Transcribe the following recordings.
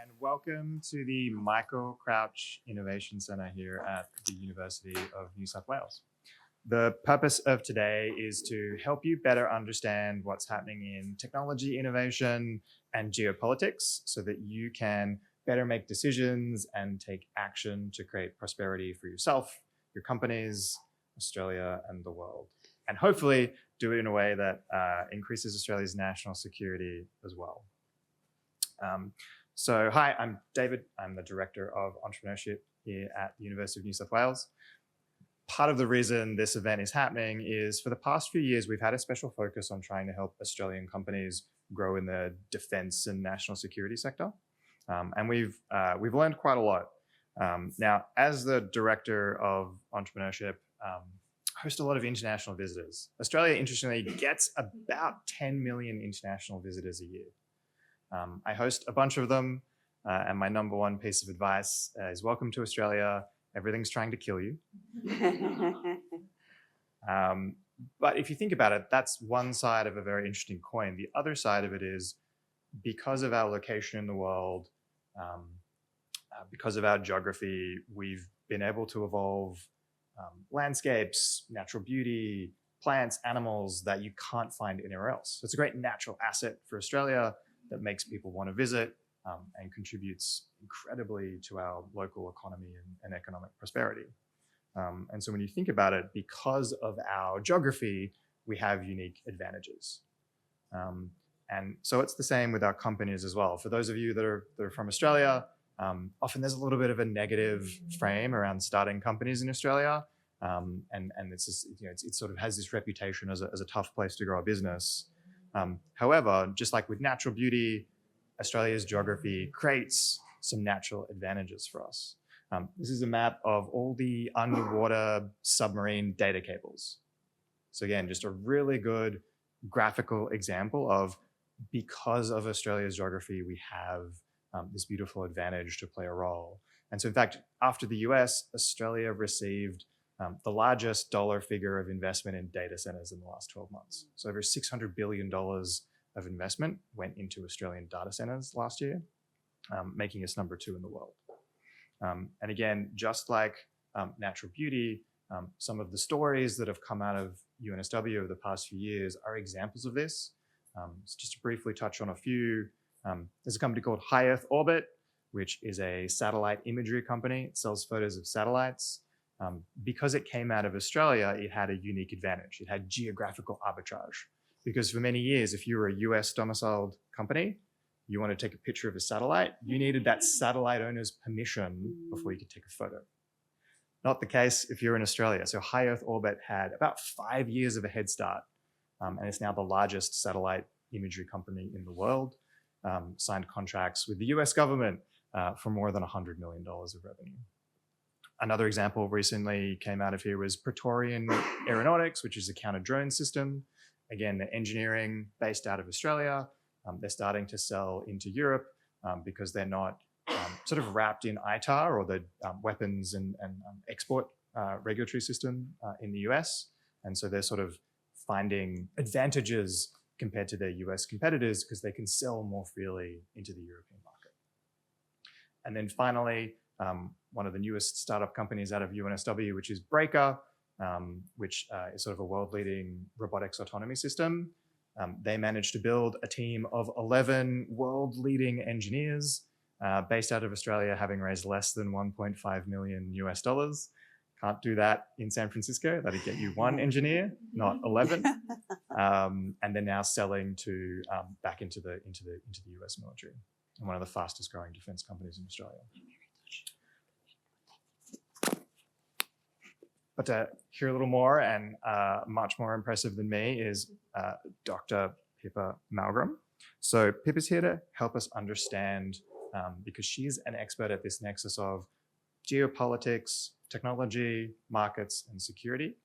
and welcome to the Michael Crouch Innovation Centre here at the University of New South Wales. The purpose of today is to help you better understand what's happening in technology innovation and geopolitics so that you can better make decisions and take action to create prosperity for yourself, your companies, Australia, and the world. And hopefully do it in a way that increases Australia's national security as well. So hi, I'm David. I'm the Director of Entrepreneurship here at the University of New South Wales. Part of the reason this event is happening is for the past few years, we've had a special focus on trying to help Australian companies grow in the defense and national security sector. And we've learned quite a lot. Now, as the Director of Entrepreneurship, I host a lot of international visitors. Australia, interestingly, gets about 10 million international visitors a year. I host a bunch of them, and my number one piece of advice is welcome to Australia. Everything's trying to kill you. But if you think about it, that's one side of a very interesting coin. The other side of it is because of our location in the world, because of our geography, we've been able to evolve landscapes, natural beauty, plants, animals that you can't find anywhere else. So it's a great natural asset for Australia that makes people want to visit and contributes incredibly to our local economy and economic prosperity. And so when you think about it, because of our geography, we have unique advantages. And so it's the same with our companies as well. For those of you that are from Australia, often there's a little bit of a negative frame around starting companies in Australia. And it's just, it sort of has this reputation as a tough place to grow a business. However, just like with natural beauty, Australia's geography creates some natural advantages for us. This is a map of all the underwater submarine data cables. So again, just a really good graphical example of because of Australia's geography, we have this beautiful advantage to play a role. And so in fact, after the US, Australia received the largest dollar figure of investment in data centers in the last 12 months. So over $600 billion of investment went into Australian data centers last year, making us number 2 in the world. And again, just like natural beauty, some of the stories that have come out of UNSW over the past few years are examples of this. So just to briefly touch on a few, there's a company called High Earth Orbit, which is a satellite imagery company. It sells photos of satellites. Because it came out of Australia, it had a unique advantage. It had geographical arbitrage. Because for many years, if you were a US domiciled company, you want to take a picture of a satellite, you needed that satellite owner's permission before you could take a photo. Not the case if you're in Australia. So High Earth Orbit had about 5 years of a head start, and it's now the largest satellite imagery company in the world, signed contracts with the US government for more than $100 million of revenue. Another example recently came out of here was Praetorian Aeronautics, which is a counter-drone system. Again, the engineering based out of Australia. They're starting to sell into Europe because they're not sort of wrapped in ITAR or the weapons and export regulatory system in the US. And so they're sort of finding advantages compared to their US competitors because they can sell more freely into the European market. And then finally, one of the newest startup companies out of UNSW, which is Breaker, which is sort of a world-leading robotics autonomy system. They managed to build a team of 11 world-leading engineers based out of Australia, having raised less than 1.5 million US dollars. Can't do that in San Francisco. That'd get you 1 engineer, not 11. And they're now selling to back into the US military, and one of the fastest growing defense companies in Australia. But to hear a little more and much more impressive than me is Dr. Pippa Malmgren. So Pippa's here to help us understand, because she's an expert at this nexus of geopolitics, technology, markets, and security.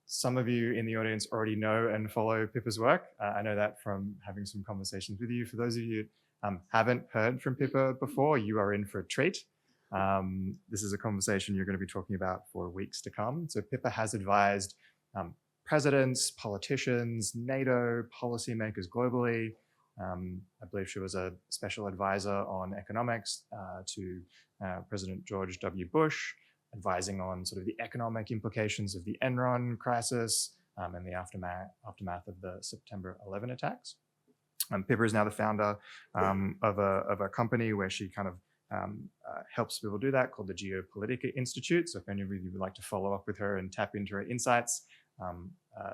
Some of you in the audience already know and follow Pippa's work. I know that from having some conversations with you. For those of you who haven't heard from Pippa before, you are in for a treat. This is a conversation you're going to be talking about for weeks to come. So Pippa has advised presidents, politicians, NATO, policymakers globally I believe she was a special advisor on economics to President George W. Bush, advising on sort of the economic implications of the Enron crisis and the aftermath of the September 11 attacks. Pippa is now the founder of a company where she kind of helps people do that, called the Geopolitical Institute. So if any of you would like to follow up with her and tap into her insights,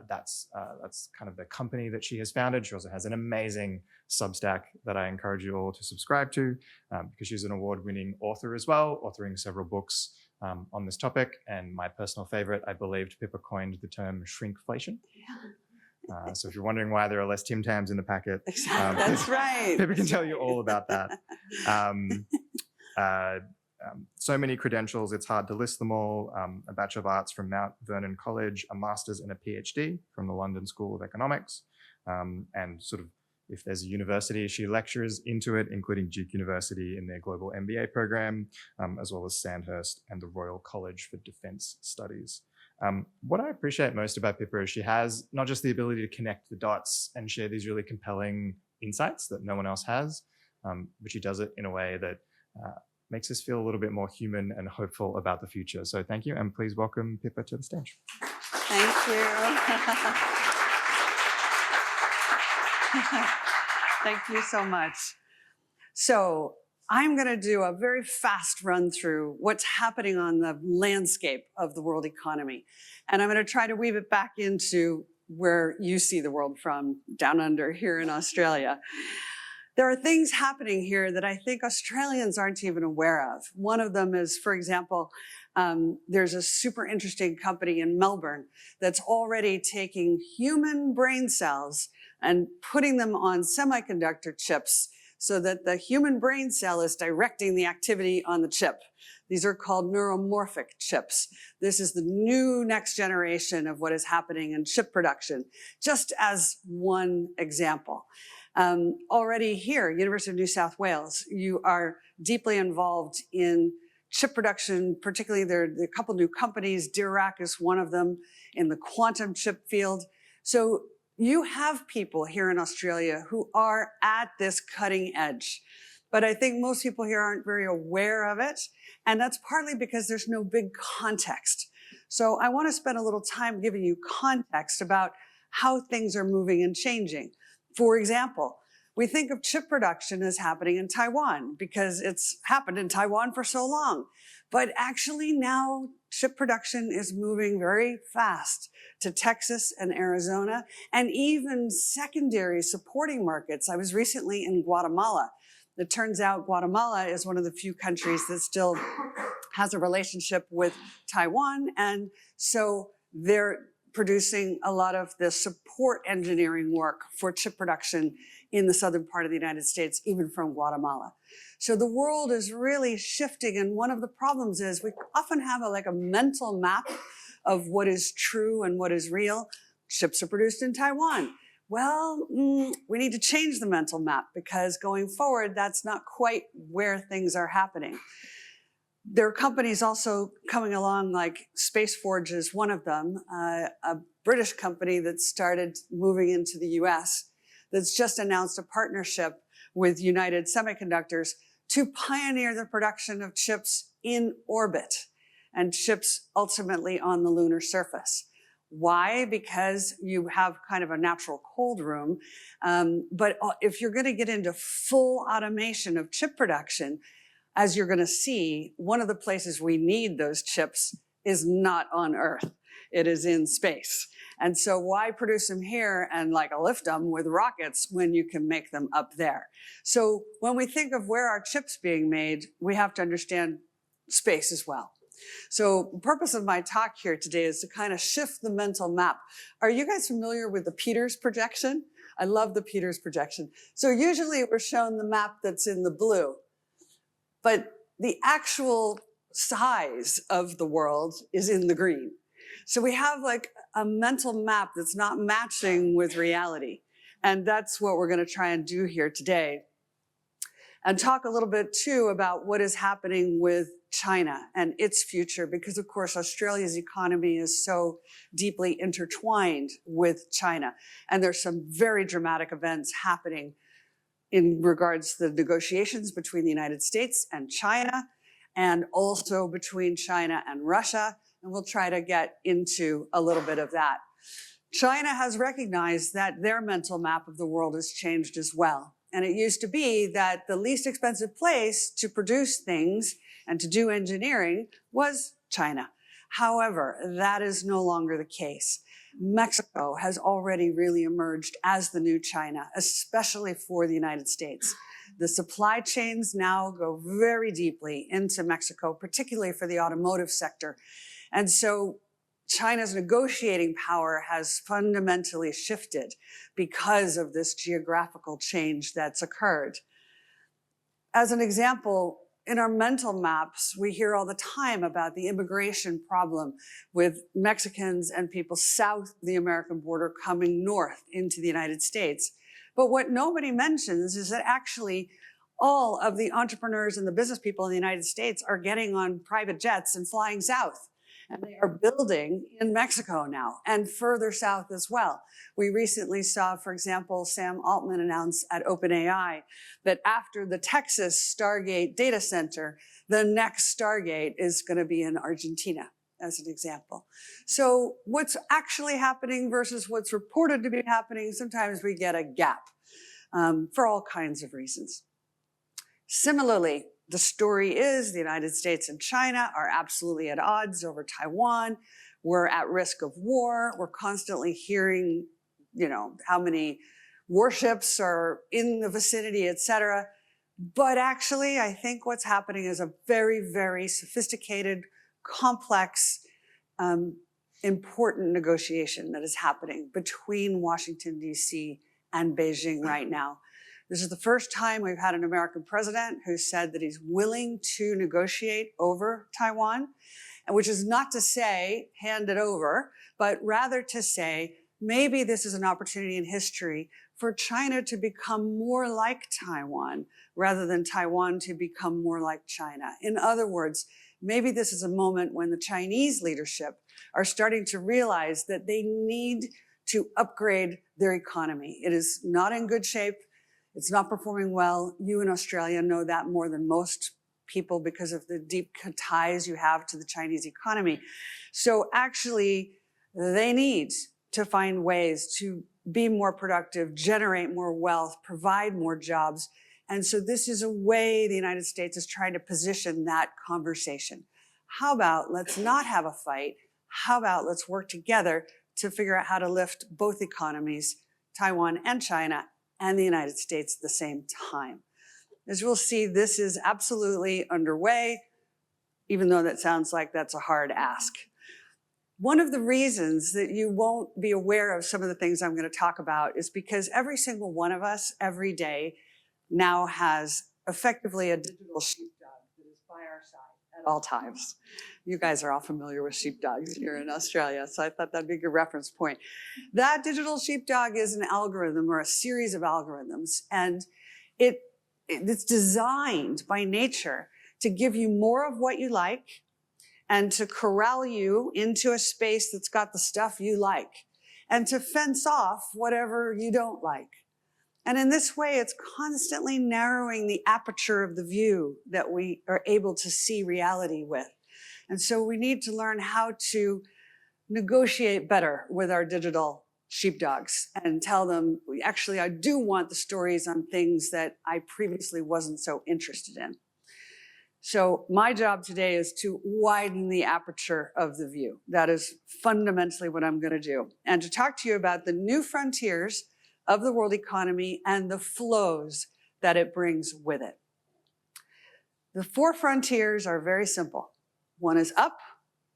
that's kind of the company that she has founded. She also has an amazing Substack that I encourage you all to subscribe to, because she's an award-winning author as well, authoring several books on this topic. And my personal favorite, I believed Pippa coined the term shrinkflation. So if you're wondering why there are less Tim Tams in the packet, that's right. Pippa can tell you all about that. So many credentials, it's hard to list them all. A Bachelor of Arts from Mount Vernon College, a Master's and a PhD from the London School of Economics. And sort of, if there's a university, she lectures into it, including Duke University in their Global MBA program, as well as Sandhurst and the Royal College for Defense Studies. What I appreciate most about Pippa is she has not just the ability to connect the dots and share these really compelling insights that no one else has, but she does it in a way that makes us feel a little bit more human and hopeful about the future. So thank you, and please welcome Pippa to the stage. Thank you. Thank you so much. So I'm going to do a very fast run through what's happening on the landscape of the world economy. And I'm going to try to weave it back into where you see the world from, down under here in Australia. There are things happening here that I think Australians aren't even aware of. One of them is, for example, there's a super interesting company in Melbourne that's already taking human brain cells and putting them on semiconductor chips so that the human brain cell is directing the activity on the chip. These are called neuromorphic chips. This is the new next generation of what is happening in chip production, just as one example. Already here, University of New South Wales, you are deeply involved in chip production, particularly there are a couple new companies, Dirac is one of them in the quantum chip field. So you have people here in Australia who are at this cutting edge. But I think most people here aren't very aware of it. And that's partly because there's no big context. So I want to spend a little time giving you context about how things are moving and changing. For example, we think of chip production as happening in Taiwan because it's happened in Taiwan for so long. But actually now chip production is moving very fast to Texas and Arizona and even secondary supporting markets. I was recently in Guatemala. It turns out Guatemala is one of the few countries that still has a relationship with Taiwan. And so they're producing a lot of the support engineering work for chip production in the southern part of the United States, even from Guatemala. So the world is really shifting. And one of the problems is we often have like a mental map of what is true and what is real. Chips are produced in Taiwan. Well, we need to change the mental map because going forward, that's not quite where things are happening. There are companies also coming along like Space Forge is one of them, a British company that started moving into the US that's just announced a partnership with United Semiconductors to pioneer the production of chips in orbit and chips ultimately on the lunar surface. Why? Because you have kind of a natural cold room. But if you're going to get into full automation of chip production, as you're going to see, one of the places we need those chips is not on Earth. It is in space. And so why produce them here and like lift them with rockets when you can make them up there? So when we think of where our chips being made, we have to understand space as well. So the purpose of my talk here today is to kind of shift the mental map. Are you guys familiar with the Peters projection? I love the Peters projection. So usually we're shown the map that's in the blue, but the actual size of the world is in the green. So we have like a mental map that's not matching with reality. And that's what we're going to try and do here today. And talk a little bit too about what is happening with China and its future, because of course Australia's economy is so deeply intertwined with China. And there's some very dramatic events happening in regards to the negotiations between the United States and China, and also between China and Russia. And we'll try to get into a little bit of that. China has recognized that their mental map of the world has changed as well. And it used to be that the least expensive place to produce things and to do engineering was China. However, that is no longer the case. Mexico has already really emerged as the new China, especially for the United States. The supply chains now go very deeply into Mexico, particularly for the automotive sector. And so China's negotiating power has fundamentally shifted because of this geographical change that's occurred. As an example, in our mental maps, we hear all the time about the immigration problem with Mexicans and people south of the American border coming north into the United States. But what nobody mentions is that actually all of the entrepreneurs and the business people in the United States are getting on private jets and flying south. And they are building in Mexico now and further south as well. We recently saw, for example, Sam Altman announce at OpenAI that after the Texas Stargate data center, the next Stargate is going to be in Argentina, as an example. So what's actually happening versus what's reported to be happening, sometimes we get a gap for all kinds of reasons. Similarly, the story is the United States and China are absolutely at odds over Taiwan. We're at risk of war. We're constantly hearing, how many warships are in the vicinity, et cetera. But actually, I think what's happening is a very, very sophisticated, complex, important negotiation that is happening between Washington, D.C. and Beijing right now. This is the first time we've had an American president who said that he's willing to negotiate over Taiwan, which is not to say hand it over, but rather to say maybe this is an opportunity in history for China to become more like Taiwan rather than Taiwan to become more like China. In other words, maybe this is a moment when the Chinese leadership are starting to realize that they need to upgrade their economy. It is not in good shape. It's not performing well. You in Australia know that more than most people because of the deep ties you have to the Chinese economy. So actually, they need to find ways to be more productive, generate more wealth, provide more jobs. And so this is a way the United States is trying to position that conversation. How about let's not have a fight? How about let's work together to figure out how to lift both economies, Taiwan and China, and the United States at the same time. As you'll see, this is absolutely underway, even though that sounds like that's a hard ask. One of the reasons that you won't be aware of some of the things I'm going to talk about is because every single one of us every day now has effectively a digital sheepdog that is by our side at all times. You guys are all familiar with sheepdogs here in Australia, so I thought that'd be a good reference point. That digital sheepdog is an algorithm or a series of algorithms, and it's designed by nature to give you more of what you like and to corral you into a space that's got the stuff you like and to fence off whatever you don't like. And in this way, it's constantly narrowing the aperture of the view that we are able to see reality with. And so we need to learn how to negotiate better with our digital sheepdogs and tell them, actually, I do want the stories on things that I previously wasn't so interested in. So my job today is to widen the aperture of the view. That is fundamentally what I'm going to do. And to talk to you about the new frontiers of the world economy and the flows that it brings with it. The four frontiers are very simple. One is up,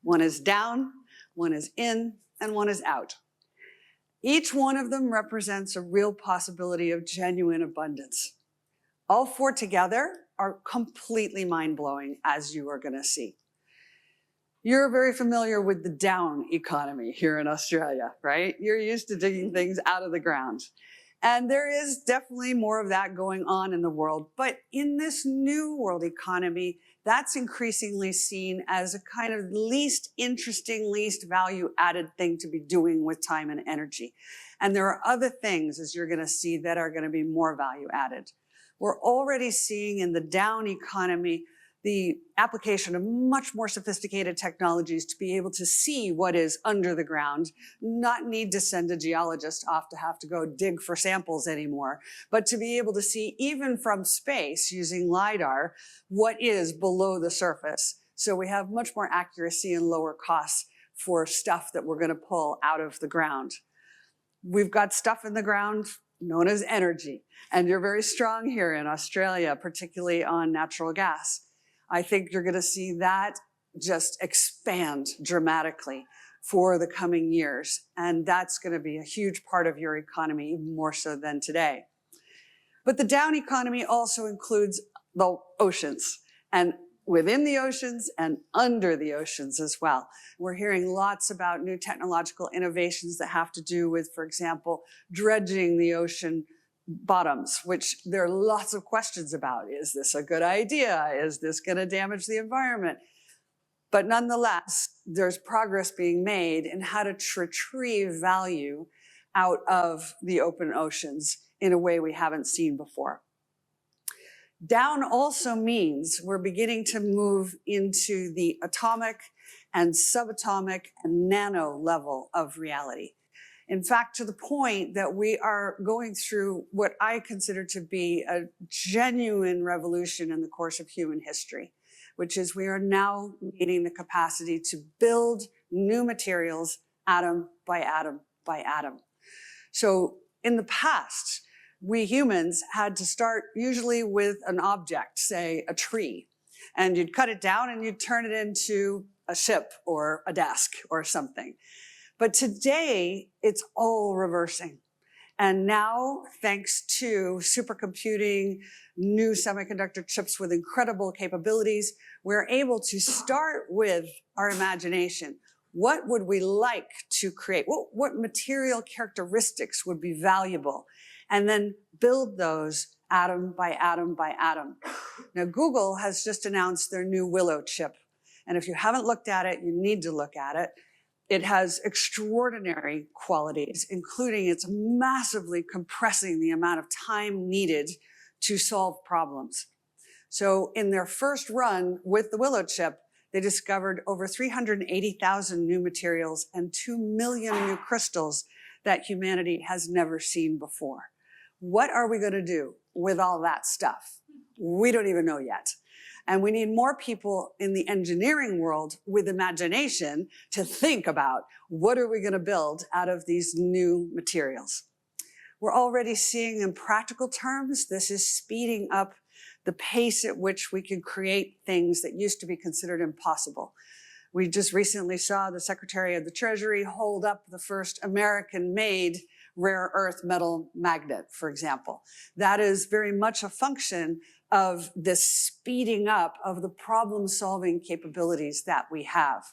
one is down, one is in, and one is out. Each one of them represents a real possibility of genuine abundance. All four together are completely mind-blowing, as you are going to see. You're very familiar with the down economy here in Australia, right? You're used to digging things out of the ground. And there is definitely more of that going on in the world. But in this new world economy, that's increasingly seen as a kind of least interesting, least value added thing to be doing with time and energy. And there are other things, as you're going to see, that are going to be more value added. We're already seeing in the down economy the application of much more sophisticated technologies to be able to see what is under the ground, not need to send a geologist off to have to go dig for samples anymore, but to be able to see even from space using LiDAR what is below the surface. So we have much more accuracy and lower costs for stuff that we're going to pull out of the ground. We've got stuff in the ground known as energy, and you're very strong here in Australia, particularly on natural gas. I think you're going to see that just expand dramatically for the coming years. And that's going to be a huge part of your economy, even more so than today. But the down economy also includes the oceans, and within the oceans and under the oceans as well. We're hearing lots about new technological innovations that have to do with, for example, dredging the ocean bottoms, which there are lots of questions about. Is this a good idea? Is this going to damage the environment? But nonetheless, there's progress being made in how to retrieve value out of the open oceans in a way we haven't seen before. Down also means we're beginning to move into the atomic and subatomic and nano level of reality. In fact, to the point that we are going through what I consider to be a genuine revolution in the course of human history, which is we are now gaining the capacity to build new materials atom by atom by atom. So in the past, we humans had to start usually with an object, say a tree, and you'd cut it down and you'd turn it into a ship or a desk or something. But today, it's all reversing. And now, thanks to supercomputing, new semiconductor chips with incredible capabilities, we're able to start with our imagination. What would we like to create? What material characteristics would be valuable? And then build those atom by atom by atom. Now, Google has just announced their new Willow chip. And if you haven't looked at it, you need to look at it. It has extraordinary qualities, including it's massively compressing the amount of time needed to solve problems. So in their first run with the Willow chip, they discovered over 380,000 new materials and 2 million new crystals that humanity has never seen before. What are we going to do with all that stuff? We don't even know yet. And we need more people in the engineering world with imagination to think about what are we going to build out of these new materials. We're already seeing in practical terms, this is speeding up the pace at which we can create things that used to be considered impossible. We just recently saw the Secretary of the Treasury hold up the first American-made rare earth metal magnet, for example. That is very much a function of this speeding up of the problem-solving capabilities that we have.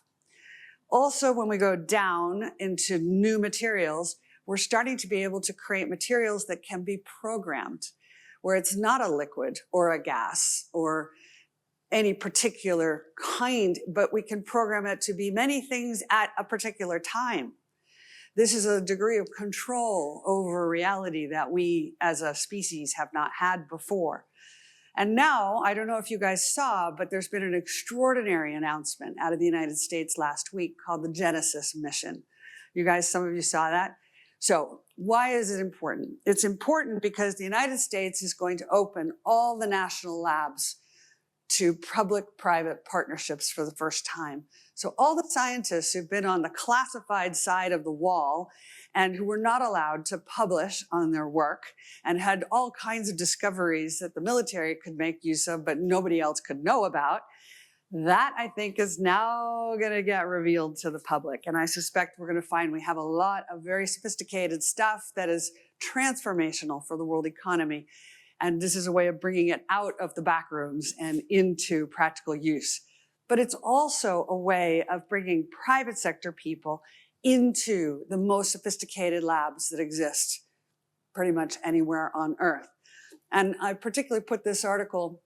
Also, when we go down into new materials, we're starting to be able to create materials that can be programmed, where it's not a liquid or a gas or any particular kind, but we can program it to be many things at a particular time. This is a degree of control over reality that we as a species have not had before. And now, I don't know if you guys saw, but there's been an extraordinary announcement out of the United States last week called the Genesis mission. You guys, some of you saw that. So why is it important? It's important because the United States is going to open all the national labs to public-private partnerships for the first time. So all the scientists who've been on the classified side of the wall and who were not allowed to publish on their work and had all kinds of discoveries that the military could make use of, but nobody else could know about, that I think is now going to get revealed to the public. And I suspect we're going to find we have a lot of very sophisticated stuff that is transformational for the world economy. And this is a way of bringing it out of the back rooms and into practical use. But it's also a way of bringing private sector people into the most sophisticated labs that exist pretty much anywhere on Earth. And I particularly put this article,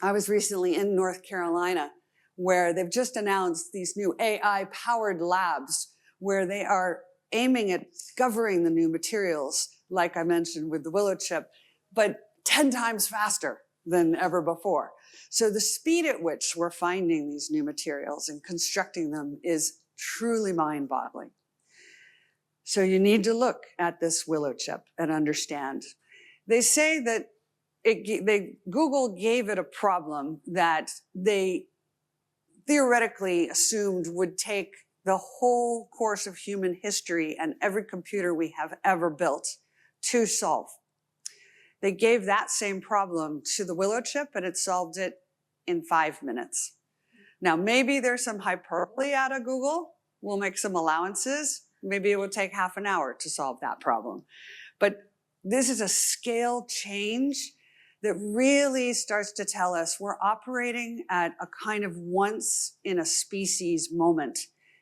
I was recently in North Carolina, where they've just announced these new AI-powered labs where they are aiming at discovering the new materials, like I mentioned with the Willow chip, but 10 times faster than ever before. So the speed at which we're finding these new materials and constructing them is truly mind-boggling. So you need to look at this willow chip and understand. They say that Google gave it a problem that they theoretically assumed would take the whole course of human history and every computer we have ever built to solve. They gave that same problem to the willow chip and it solved it in 5 minutes. Now, maybe there's some hyperbole out of Google. We'll make some allowances. Maybe it will take half an hour to solve that problem. But this is a scale change that really starts to tell us we're operating at a kind of once in a species moment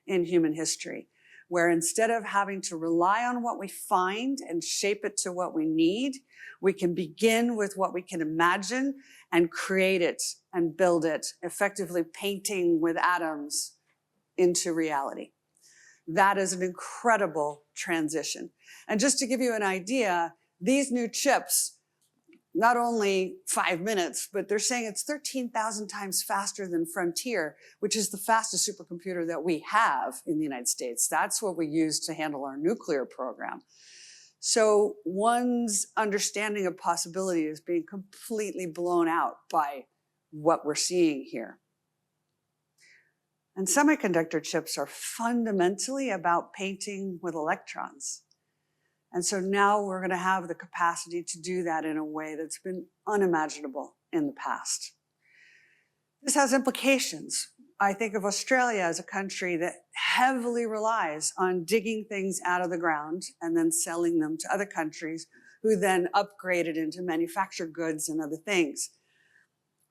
in human history, where instead of having to rely on what we find and shape it to what we need, we can begin with what we can imagine and create it and build it, effectively painting with atoms into reality. That is an incredible transition. And just to give you an idea, these new chips, not only 5 minutes, but they're saying it's 13,000 times faster than Frontier, which is the fastest supercomputer that we have in the United States. That's what we use to handle our nuclear program. So one's understanding of possibility is being completely blown out by what we're seeing here. And semiconductor chips are fundamentally about painting with electrons. And so now we're going to have the capacity to do that in a way that's been unimaginable in the past. This has implications. I think of Australia as a country that heavily relies on digging things out of the ground and then selling them to other countries who then upgrade it into manufactured goods and other things.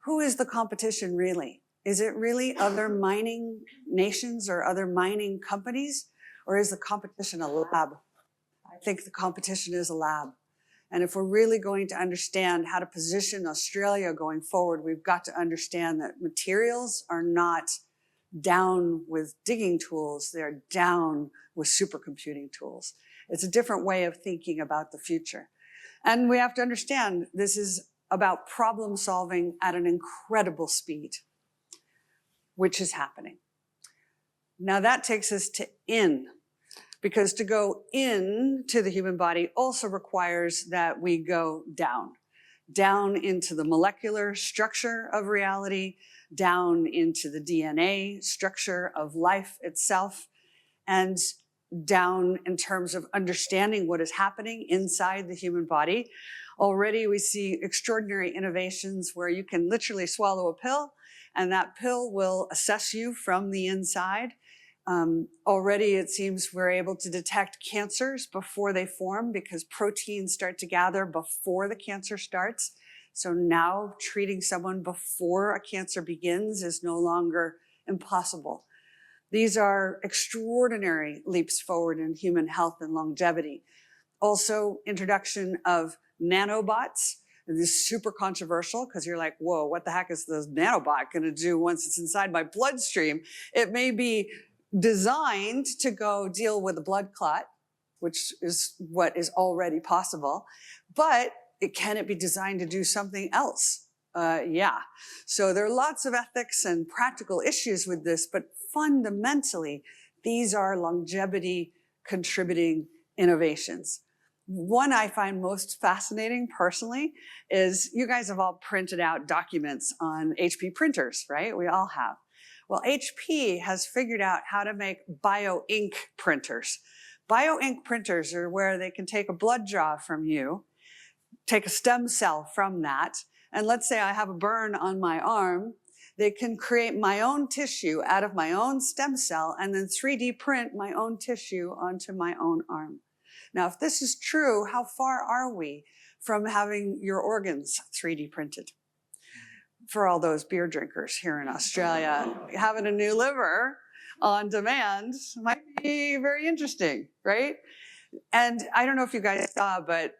Who is the competition really? Is it really other mining nations or other mining companies? Or is the competition a lab? I think the competition is a lab. And if we're really going to understand how to position Australia going forward, we've got to understand that materials are not down with digging tools, they're down with supercomputing tools. It's a different way of thinking about the future. And we have to understand this is about problem solving at an incredible speed, which is happening. Now that takes us to in. Because to go into the human body also requires that we go down into the molecular structure of reality, down into the DNA structure of life itself, and down in terms of understanding what is happening inside the human body. Already we see extraordinary innovations where you can literally swallow a pill, and that pill will assess you from the inside. Already it seems we're able to detect cancers before they form because proteins start to gather before the cancer starts. So now treating someone before a cancer begins is no longer impossible. These are extraordinary leaps forward in human health and longevity. Also, introduction of nanobots. This is super controversial because you're like, whoa, what the heck is this nanobot going to do once it's inside my bloodstream? It may be designed to go deal with a blood clot, which is what is already possible, but can it be designed to do something else? Yeah. So there are lots of ethics and practical issues with this, but fundamentally, these are longevity contributing innovations. One I find most fascinating personally is you guys have all printed out documents on HP printers, right? We all have. Well, HP has figured out how to make bio-ink printers. Bio-ink printers are where they can take a blood draw from you, take a stem cell from that, and let's say I have a burn on my arm, they can create my own tissue out of my own stem cell and then 3D print my own tissue onto my own arm. Now, if this is true, how far are we from having your organs 3D printed? For all those beer drinkers here in Australia, having a new liver on demand might be very interesting, right? And I don't know if you guys saw, but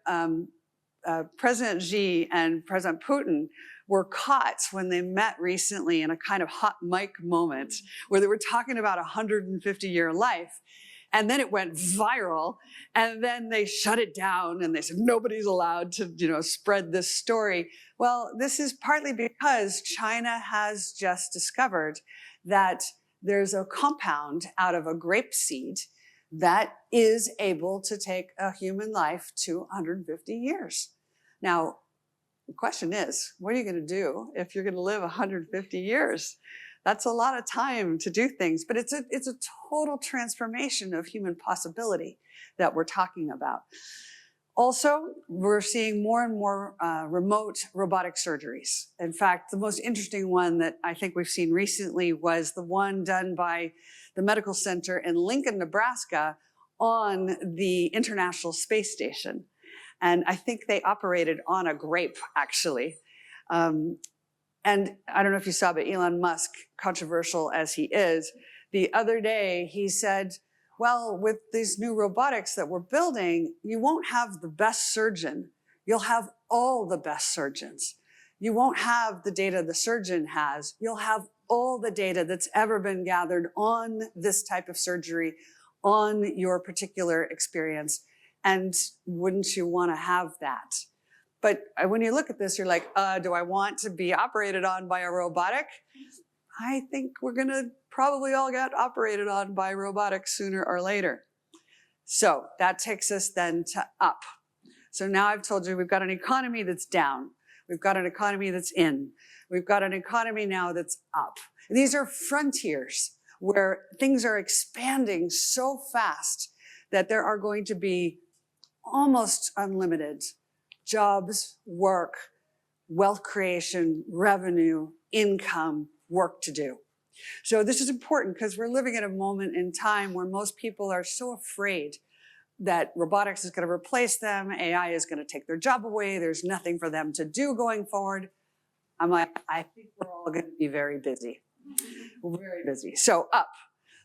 President Xi and President Putin were caught when they met recently in a kind of hot mic moment where they were talking about a 150-year life. And then it went viral, and then they shut it down and they said, nobody's allowed to, spread this story. Well, this is partly because China has just discovered that there's a compound out of a grape seed that is able to take a human life to 150 years. Now, the question is, what are you going to do if you're going to live 150 years? That's a lot of time to do things, but it's a total transformation of human possibility that we're talking about. Also, we're seeing more and more remote robotic surgeries. In fact, the most interesting one that I think we've seen recently was the one done by the medical center in Lincoln, Nebraska, on the International Space Station. And I think they operated on a grape, actually. And I don't know if you saw, but Elon Musk, controversial as he is, the other day he said, well, with these new robotics that we're building, you won't have the best surgeon. You'll have all the best surgeons. You won't have the data the surgeon has. You'll have all the data that's ever been gathered on this type of surgery, on your particular experience. And wouldn't you want to have that? But when you look at this, you're like, do I want to be operated on by a robotic? I think we're going to probably all get operated on by robotics sooner or later. So that takes us then to up. So now I've told you we've got an economy that's down. We've got an economy that's in. We've got an economy now that's up. And these are frontiers where things are expanding so fast that there are going to be almost unlimited jobs, work, wealth creation, revenue, income, work to do. So this is important because we're living at a moment in time where most people are so afraid that robotics is going to replace them, AI is going to take their job away, there's nothing for them to do going forward. I'm like, I think we're all going to be very busy. We're very busy. So up.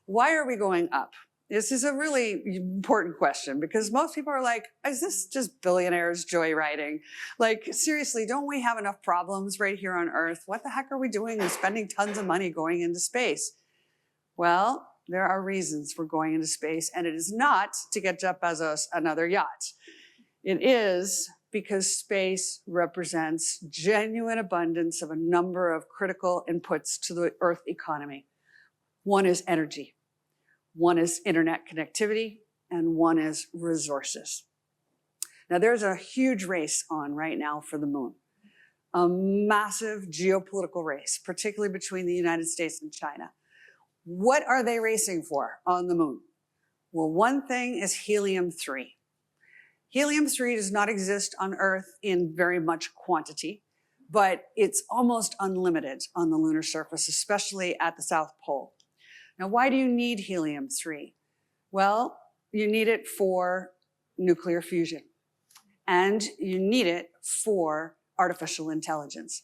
Why are we going up? This is a really important question because most people are like, is this just billionaires joyriding? Like, seriously, don't we have enough problems right here on Earth? What the heck are we doing and spending tons of money going into space? Well, there are reasons for going into space, and it is not to get Jeff another yacht. It is because space represents genuine abundance of a number of critical inputs to the Earth economy. One is energy. One is internet connectivity, and one is resources. Now, there's a huge race on right now for the moon, a massive geopolitical race, particularly between the United States and China. What are they racing for on the moon? Well, one thing is helium-3. Helium-3 does not exist on Earth in very much quantity, but it's almost unlimited on the lunar surface, especially at the South Pole. Now, why do you need helium-3? Well, you need it for nuclear fusion, and you need it for artificial intelligence.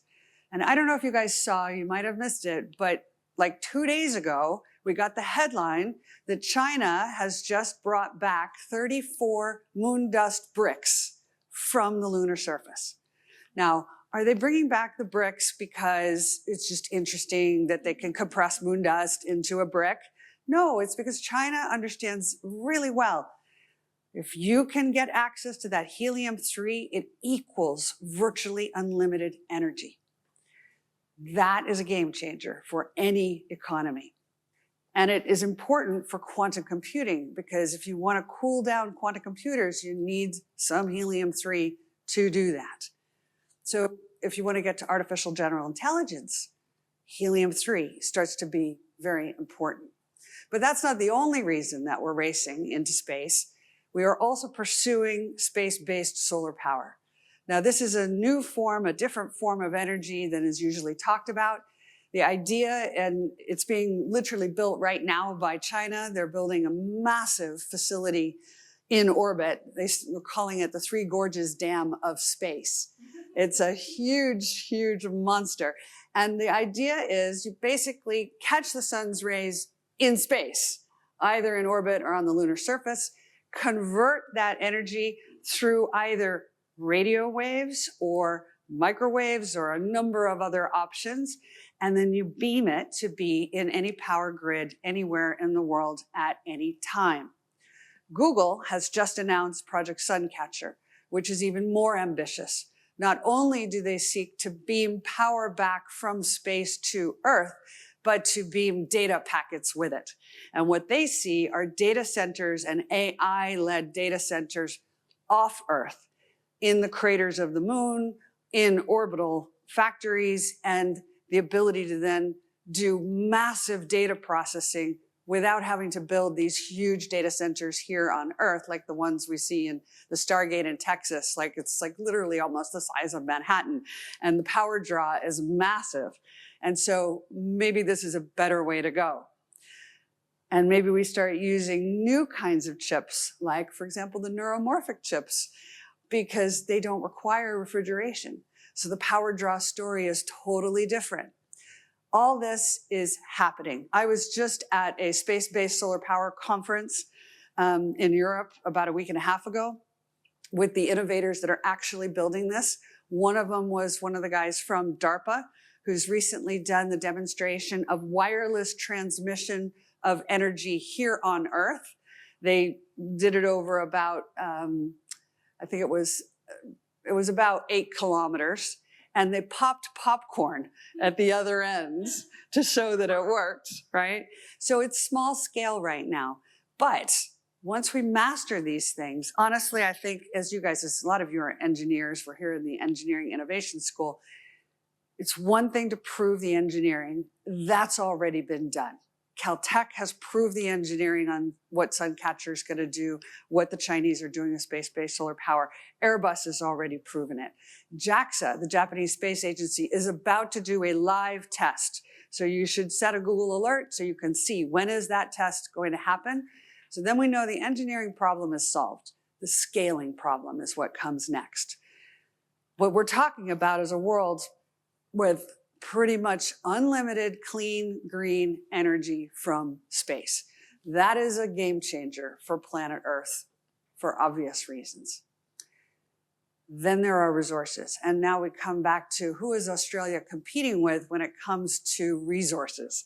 And I don't know if you guys saw, you might have missed it, but like 2 days ago, we got the headline that China has just brought back 34 moon dust bricks from the lunar surface. Now, are they bringing back the bricks because it's just interesting that they can compress moon dust into a brick? No, it's because China understands really well. If you can get access to that helium-3, it equals virtually unlimited energy. That is a game changer for any economy. And it is important for quantum computing because if you want to cool down quantum computers, you need some helium-3 to do that. So if you want to get to artificial general intelligence, helium-3 starts to be very important. But that's not the only reason that we're racing into space. We are also pursuing space-based solar power. Now, this is a new form, a different form of energy than is usually talked about. The idea, and it's being literally built right now by China, they're building a massive facility in orbit. We're calling it the Three Gorges Dam of space. It's a huge, huge monster. And the idea is you basically catch the sun's rays in space, either in orbit or on the lunar surface, convert that energy through either radio waves or microwaves or a number of other options, and then you beam it to be in any power grid anywhere in the world at any time. Google has just announced Project Suncatcher, which is even more ambitious. Not only do they seek to beam power back from space to Earth, but to beam data packets with it. And what they see are data centers and AI-led data centers off Earth, in the craters of the moon, in orbital factories, and the ability to then do massive data processing without having to build these huge data centers here on Earth, like the ones we see in the Stargate in Texas. Like it's like literally almost the size of Manhattan. And the power draw is massive. And so maybe this is a better way to go. And maybe we start using new kinds of chips, like, for example, the neuromorphic chips, because they don't require refrigeration. So the power draw story is totally different. All this is happening. I was just at a space-based solar power conference in Europe about a week and a half ago with the innovators that are actually building this. One of them was one of the guys from DARPA, who's recently done the demonstration of wireless transmission of energy here on Earth. They did it over about, I think it was about 8 kilometers. And they popped popcorn at the other ends to show that it worked, right? So it's small scale right now. But once we master these things, honestly, I think as you guys, as a lot of you are engineers, we're here in the Engineering Innovation School, it's one thing to prove the engineering. That's already been done. Caltech has proved the engineering on what Suncatcher is going to do, what the Chinese are doing with space-based solar power. Airbus has already proven it. JAXA, the Japanese Space Agency, is about to do a live test. So you should set a Google alert so you can see when is that test going to happen. So then we know the engineering problem is solved. The scaling problem is what comes next. What we're talking about is a world with pretty much unlimited clean green energy from space. That is a game changer for planet Earth for obvious reasons. Then there are resources. And now we come back to who is Australia competing with when it comes to resources?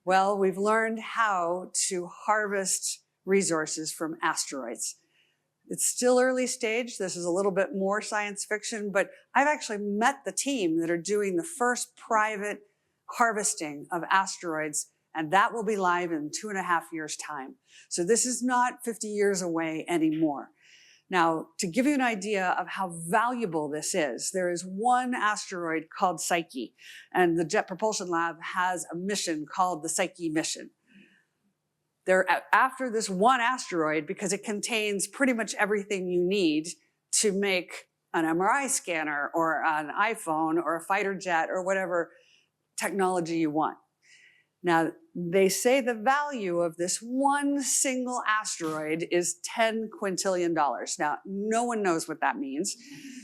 Well, we've learned how to harvest resources from asteroids. It's still early stage. This is a little bit more science fiction, but I've actually met the team that are doing the first private harvesting of asteroids, and that will be live in 2.5 years' time. So this is not 50 years away anymore. Now, to give you an idea of how valuable this is, there is one asteroid called Psyche, and the Jet Propulsion Lab has a mission called the Psyche mission. They're after this one asteroid because it contains pretty much everything you need to make an MRI scanner or an iPhone or a fighter jet or whatever technology you want. Now, they say the value of this one single asteroid is $10 quintillion. Now, no one knows what that means.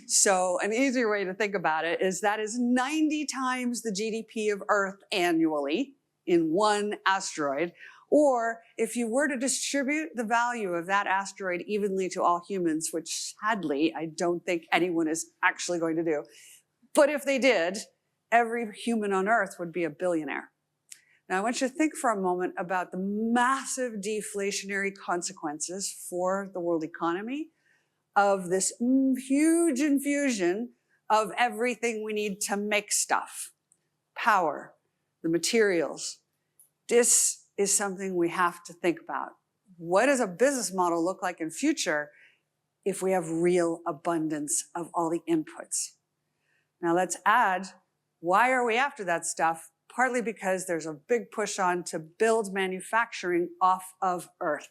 So an easier way to think about it is that is 90 times the GDP of Earth annually in one asteroid. Or if you were to distribute the value of that asteroid evenly to all humans, which sadly, I don't think anyone is actually going to do. But if they did, every human on Earth would be a billionaire. Now, I want you to think for a moment about the massive deflationary consequences for the world economy of this huge infusion of everything we need to make stuff. Power, the materials. This is something we have to think about. What does a business model look like in future if we have real abundance of all the inputs? Now let's add, why are we after that stuff? Partly because there's a big push on to build manufacturing off of Earth.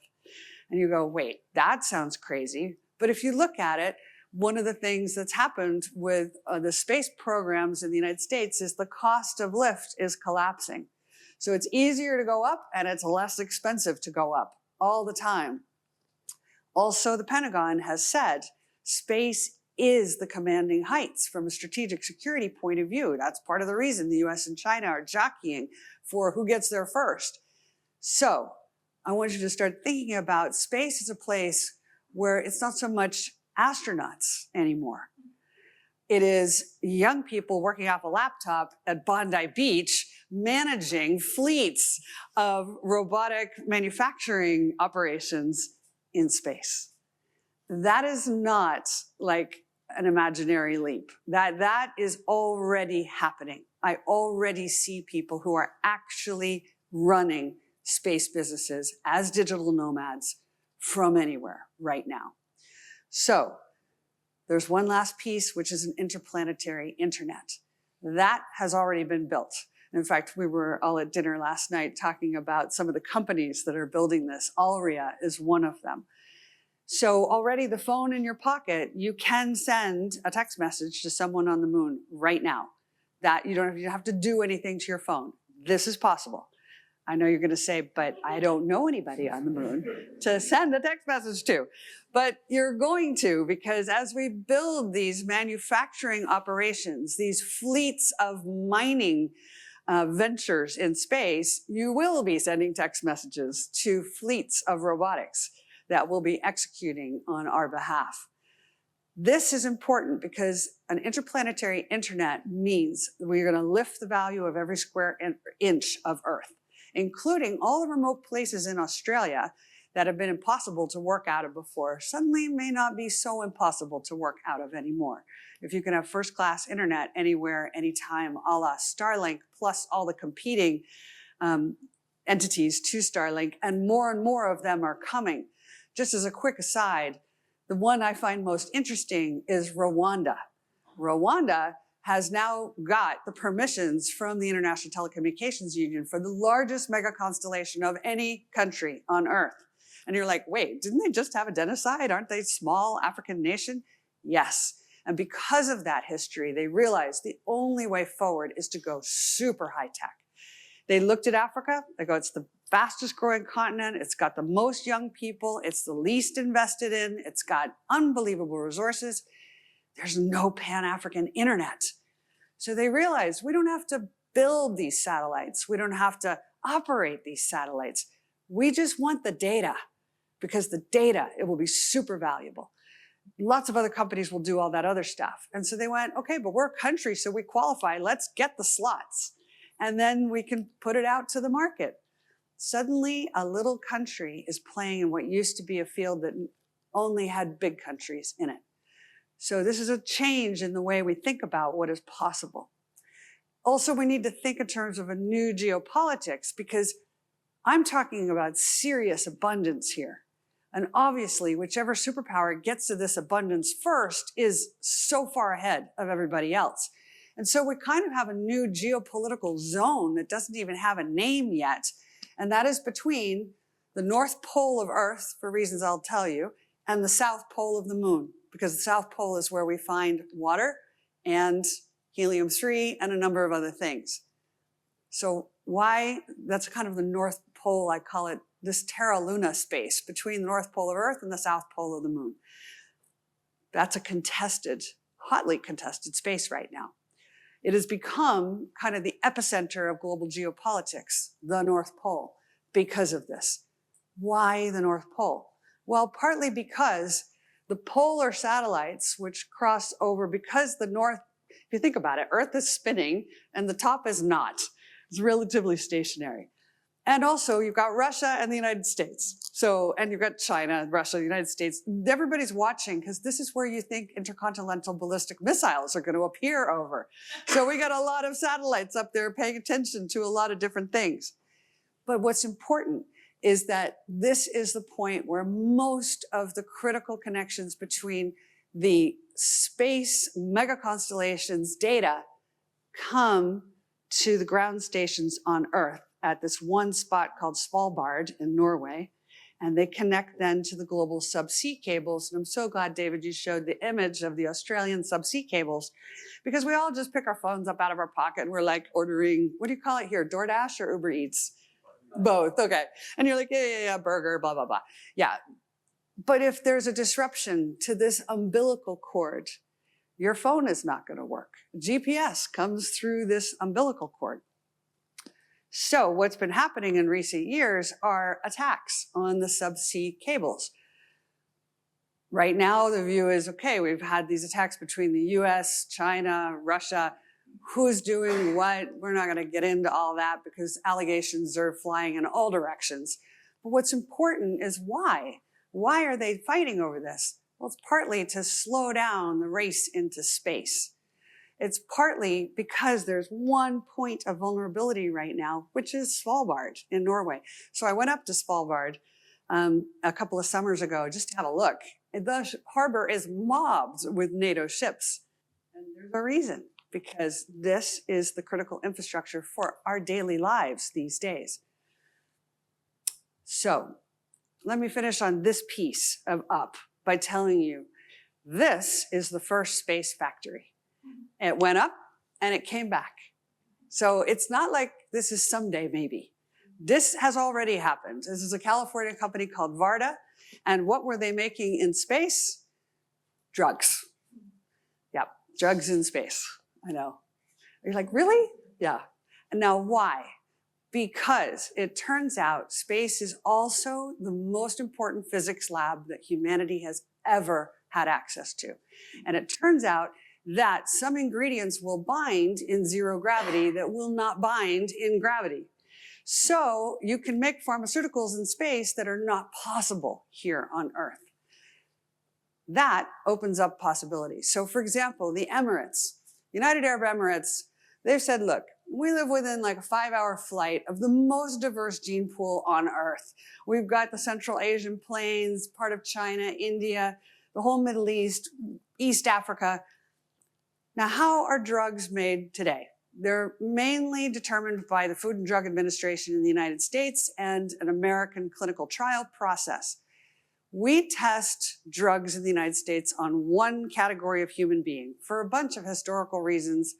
And you go, wait, that sounds crazy. But if you look at it, one of the things that's happened with the space programs in the United States is the cost of lift is collapsing. So it's easier to go up and it's less expensive to go up all the time. Also, the Pentagon has said space is the commanding heights from a strategic security point of view. That's part of the reason the US and China are jockeying for who gets there first. So I want you to start thinking about space as a place where it's not so much astronauts anymore. It is young people working off a laptop at Bondi Beach, managing fleets of robotic manufacturing operations in space. That is not like an imaginary leap. That is already happening. I already see people who are actually running space businesses as digital nomads from anywhere right now. So there's one last piece, which is an interplanetary internet. That has already been built. In fact, we were all at dinner last night talking about some of the companies that are building this. Alria is one of them. So already the phone in your pocket, you can send a text message to someone on the moon right now. That you don't have to do anything to your phone. This is possible. I know you're going to say, but I don't know anybody on the moon to send a text message to. But you're going to, because as we build these manufacturing operations, these fleets of mining ventures in space, you will be sending text messages to fleets of robotics that will be executing on our behalf. This is important because an interplanetary internet means we're going to lift the value of every square inch of Earth, including all the remote places in Australia that have been impossible to work out of before, suddenly may not be so impossible to work out of anymore. If you can have first-class internet anywhere, anytime, a la Starlink, plus all the competing entities to Starlink, and more of them are coming. Just as a quick aside, the one I find most interesting is Rwanda. Rwanda has now got the permissions from the International Telecommunications Union for the largest mega constellation of any country on Earth. And you're like, wait, didn't they just have a genocide? Aren't they a small African nation? Yes. And because of that history, they realized the only way forward is to go super high tech. They looked at Africa, they go, it's the fastest growing continent, it's got the most young people, it's the least invested in, it's got unbelievable resources. There's no Pan-African internet. So they realized we don't have to build these satellites. We don't have to operate these satellites. We just want the data, because the data, it will be super valuable. Lots of other companies will do all that other stuff. And so they went, okay, but we're a country, so we qualify. Let's get the slots. And then we can put it out to the market. Suddenly, a little country is playing in what used to be a field that only had big countries in it. So this is a change in the way we think about what is possible. Also, we need to think in terms of a new geopolitics, because I'm talking about serious abundance here. And obviously, whichever superpower gets to this abundance first is so far ahead of everybody else. And so we kind of have a new geopolitical zone that doesn't even have a name yet. And that is between the North Pole of Earth, for reasons I'll tell you, and the South Pole of the Moon, because the South Pole is where we find water and helium-3 and a number of other things. So why? That's kind of the North Pole, I call it this Terra Luna space between the North Pole of Earth and the South Pole of the Moon. That's a contested, hotly contested space right now. It has become kind of the epicenter of global geopolitics, the North Pole, because of this. Why the North Pole? Well, partly because the polar satellites, which cross over, because the North, if you think about it, Earth is spinning and the top is not. It's relatively stationary. And also you've got Russia and the United States. So, and you've got China, Russia, the United States. Everybody's watching because this is where you think intercontinental ballistic missiles are going to appear over. So we got a lot of satellites up there paying attention to a lot of different things. But what's important is that this is the point where most of the critical connections between the space mega constellations data come to the ground stations on Earth at this one spot called Svalbard in Norway. And they connect then to the global subsea cables. And I'm so glad, David, you showed the image of the Australian subsea cables, because we all just pick our phones up out of our pocket and we're like ordering, what do you call it here, DoorDash or Uber Eats? Both, okay. And you're like, yeah, burger, blah, blah, blah. Yeah, but if there's a disruption to this umbilical cord, your phone is not gonna work. GPS comes through this umbilical cord. So what's been happening in recent years are attacks on the subsea cables. Right now, the view is, okay, we've had these attacks between the US, China, Russia. Who's doing what? We're not gonna get into all that because allegations are flying in all directions. But what's important is why? Why are they fighting over this? Well, it's partly to slow down the race into space. It's partly because there's one point of vulnerability right now, which is Svalbard in Norway. So I went up to Svalbard a couple of summers ago just to have a look. The harbor is mobbed with NATO ships. And there's a reason, because this is the critical infrastructure for our daily lives these days. So let me finish on this piece of Up by telling you, this is the first space factory. It went up and it came back. So it's not like this is someday maybe. This has already happened. This is a California company called Varda. And what were they making in space? Drugs. Yep, drugs in space. I know. You're like, really? Yeah. And now why? Because it turns out space is also the most important physics lab that humanity has ever had access to. And it turns out that some ingredients will bind in zero gravity that will not bind in gravity. So you can make pharmaceuticals in space that are not possible here on Earth. That opens up possibilities. So for example, the Emirates, United Arab Emirates, they've said, look, we live within like a 5-hour flight of the most diverse gene pool on Earth. We've got the Central Asian plains, part of China, India, the whole Middle East, East Africa. Now, how are drugs made today? They're mainly determined by the Food and Drug Administration in the United States and an American clinical trial process. We test drugs in the United States on one category of human being for a bunch of historical reasons,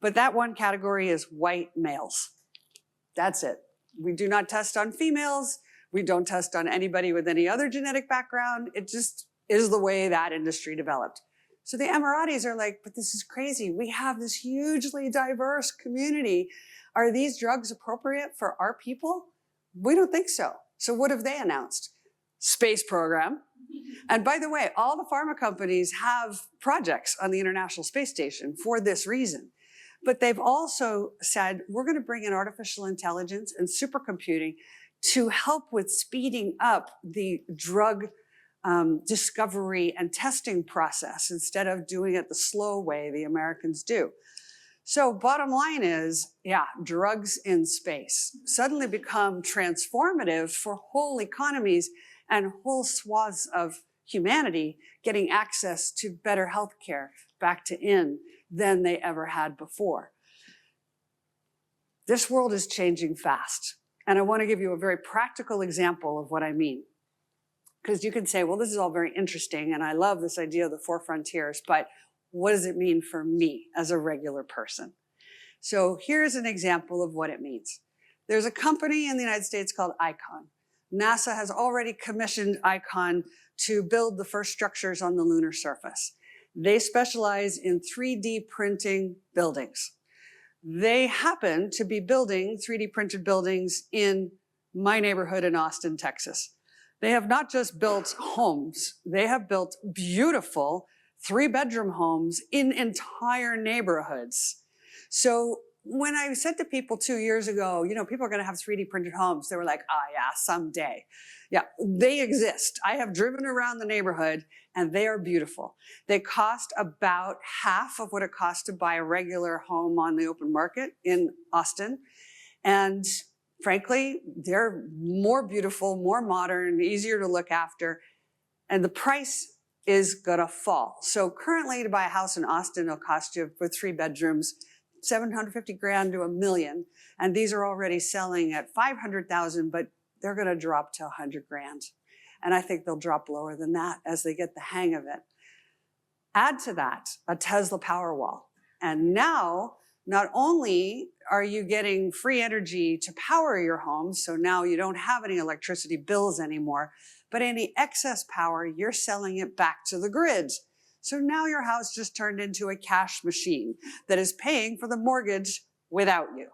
but that one category is white males. That's it. We do not test on females. We don't test on anybody with any other genetic background. It just is the way that industry developed. So the Emiratis are like, but this is crazy. We have this hugely diverse community. Are these drugs appropriate for our people? We don't think so. So what have they announced? Space program. And by the way, all the pharma companies have projects on the International Space Station for this reason. But they've also said, we're going to bring in artificial intelligence and supercomputing to help with speeding up the drug discovery and testing process instead of doing it the slow way the Americans do. So bottom line is, yeah, drugs in space suddenly become transformative for whole economies and whole swaths of humanity getting access to better healthcare back to in than they ever had before. This world is changing fast. And I want to give you a very practical example of what I mean. Because you can say, well, this is all very interesting, and I love this idea of the 4 frontiers, but what does it mean for me as a regular person? So here's an example of what it means. There's a company in the United States called ICON. NASA has already commissioned ICON to build the first structures on the lunar surface. They specialize in 3D printing buildings. They happen to be building 3D printed buildings in my neighborhood in Austin, Texas. They have not just built homes, they have built beautiful 3-bedroom homes in entire neighborhoods. So when I said to people 2 years ago, you know, people are going to have 3D printed homes, they were like, ah, yeah, someday. Yeah, they exist. I have driven around the neighborhood and they are beautiful. They cost about half of what it costs to buy a regular home on the open market in Austin. And frankly, they're more beautiful, more modern, easier to look after, and the price is gonna fall. So currently to buy a house in Austin, it'll cost you with 3 bedrooms, $750,000 to $1 million. And these are already selling at $500,000, but they're gonna drop to $100,000. And I think they'll drop lower than that as they get the hang of it. Add to that a Tesla Powerwall. And now, not only are you getting free energy to power your home, so now you don't have any electricity bills anymore, but any excess power, you're selling it back to the grid. So now your house just turned into a cash machine that is paying for the mortgage without you.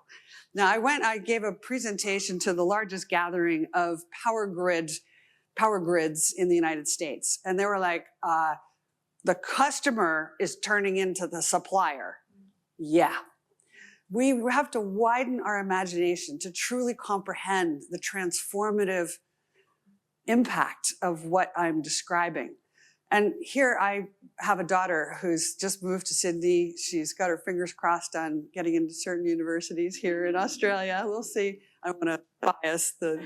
Now I gave a presentation to the largest gathering of power grids in the United States. And they were like, the customer is turning into the supplier. Yeah. We have to widen our imagination to truly comprehend the transformative impact of what I'm describing. And here I have a daughter who's just moved to Sydney. She's got her fingers crossed on getting into certain universities here in Australia. We'll see. I don't want to bias so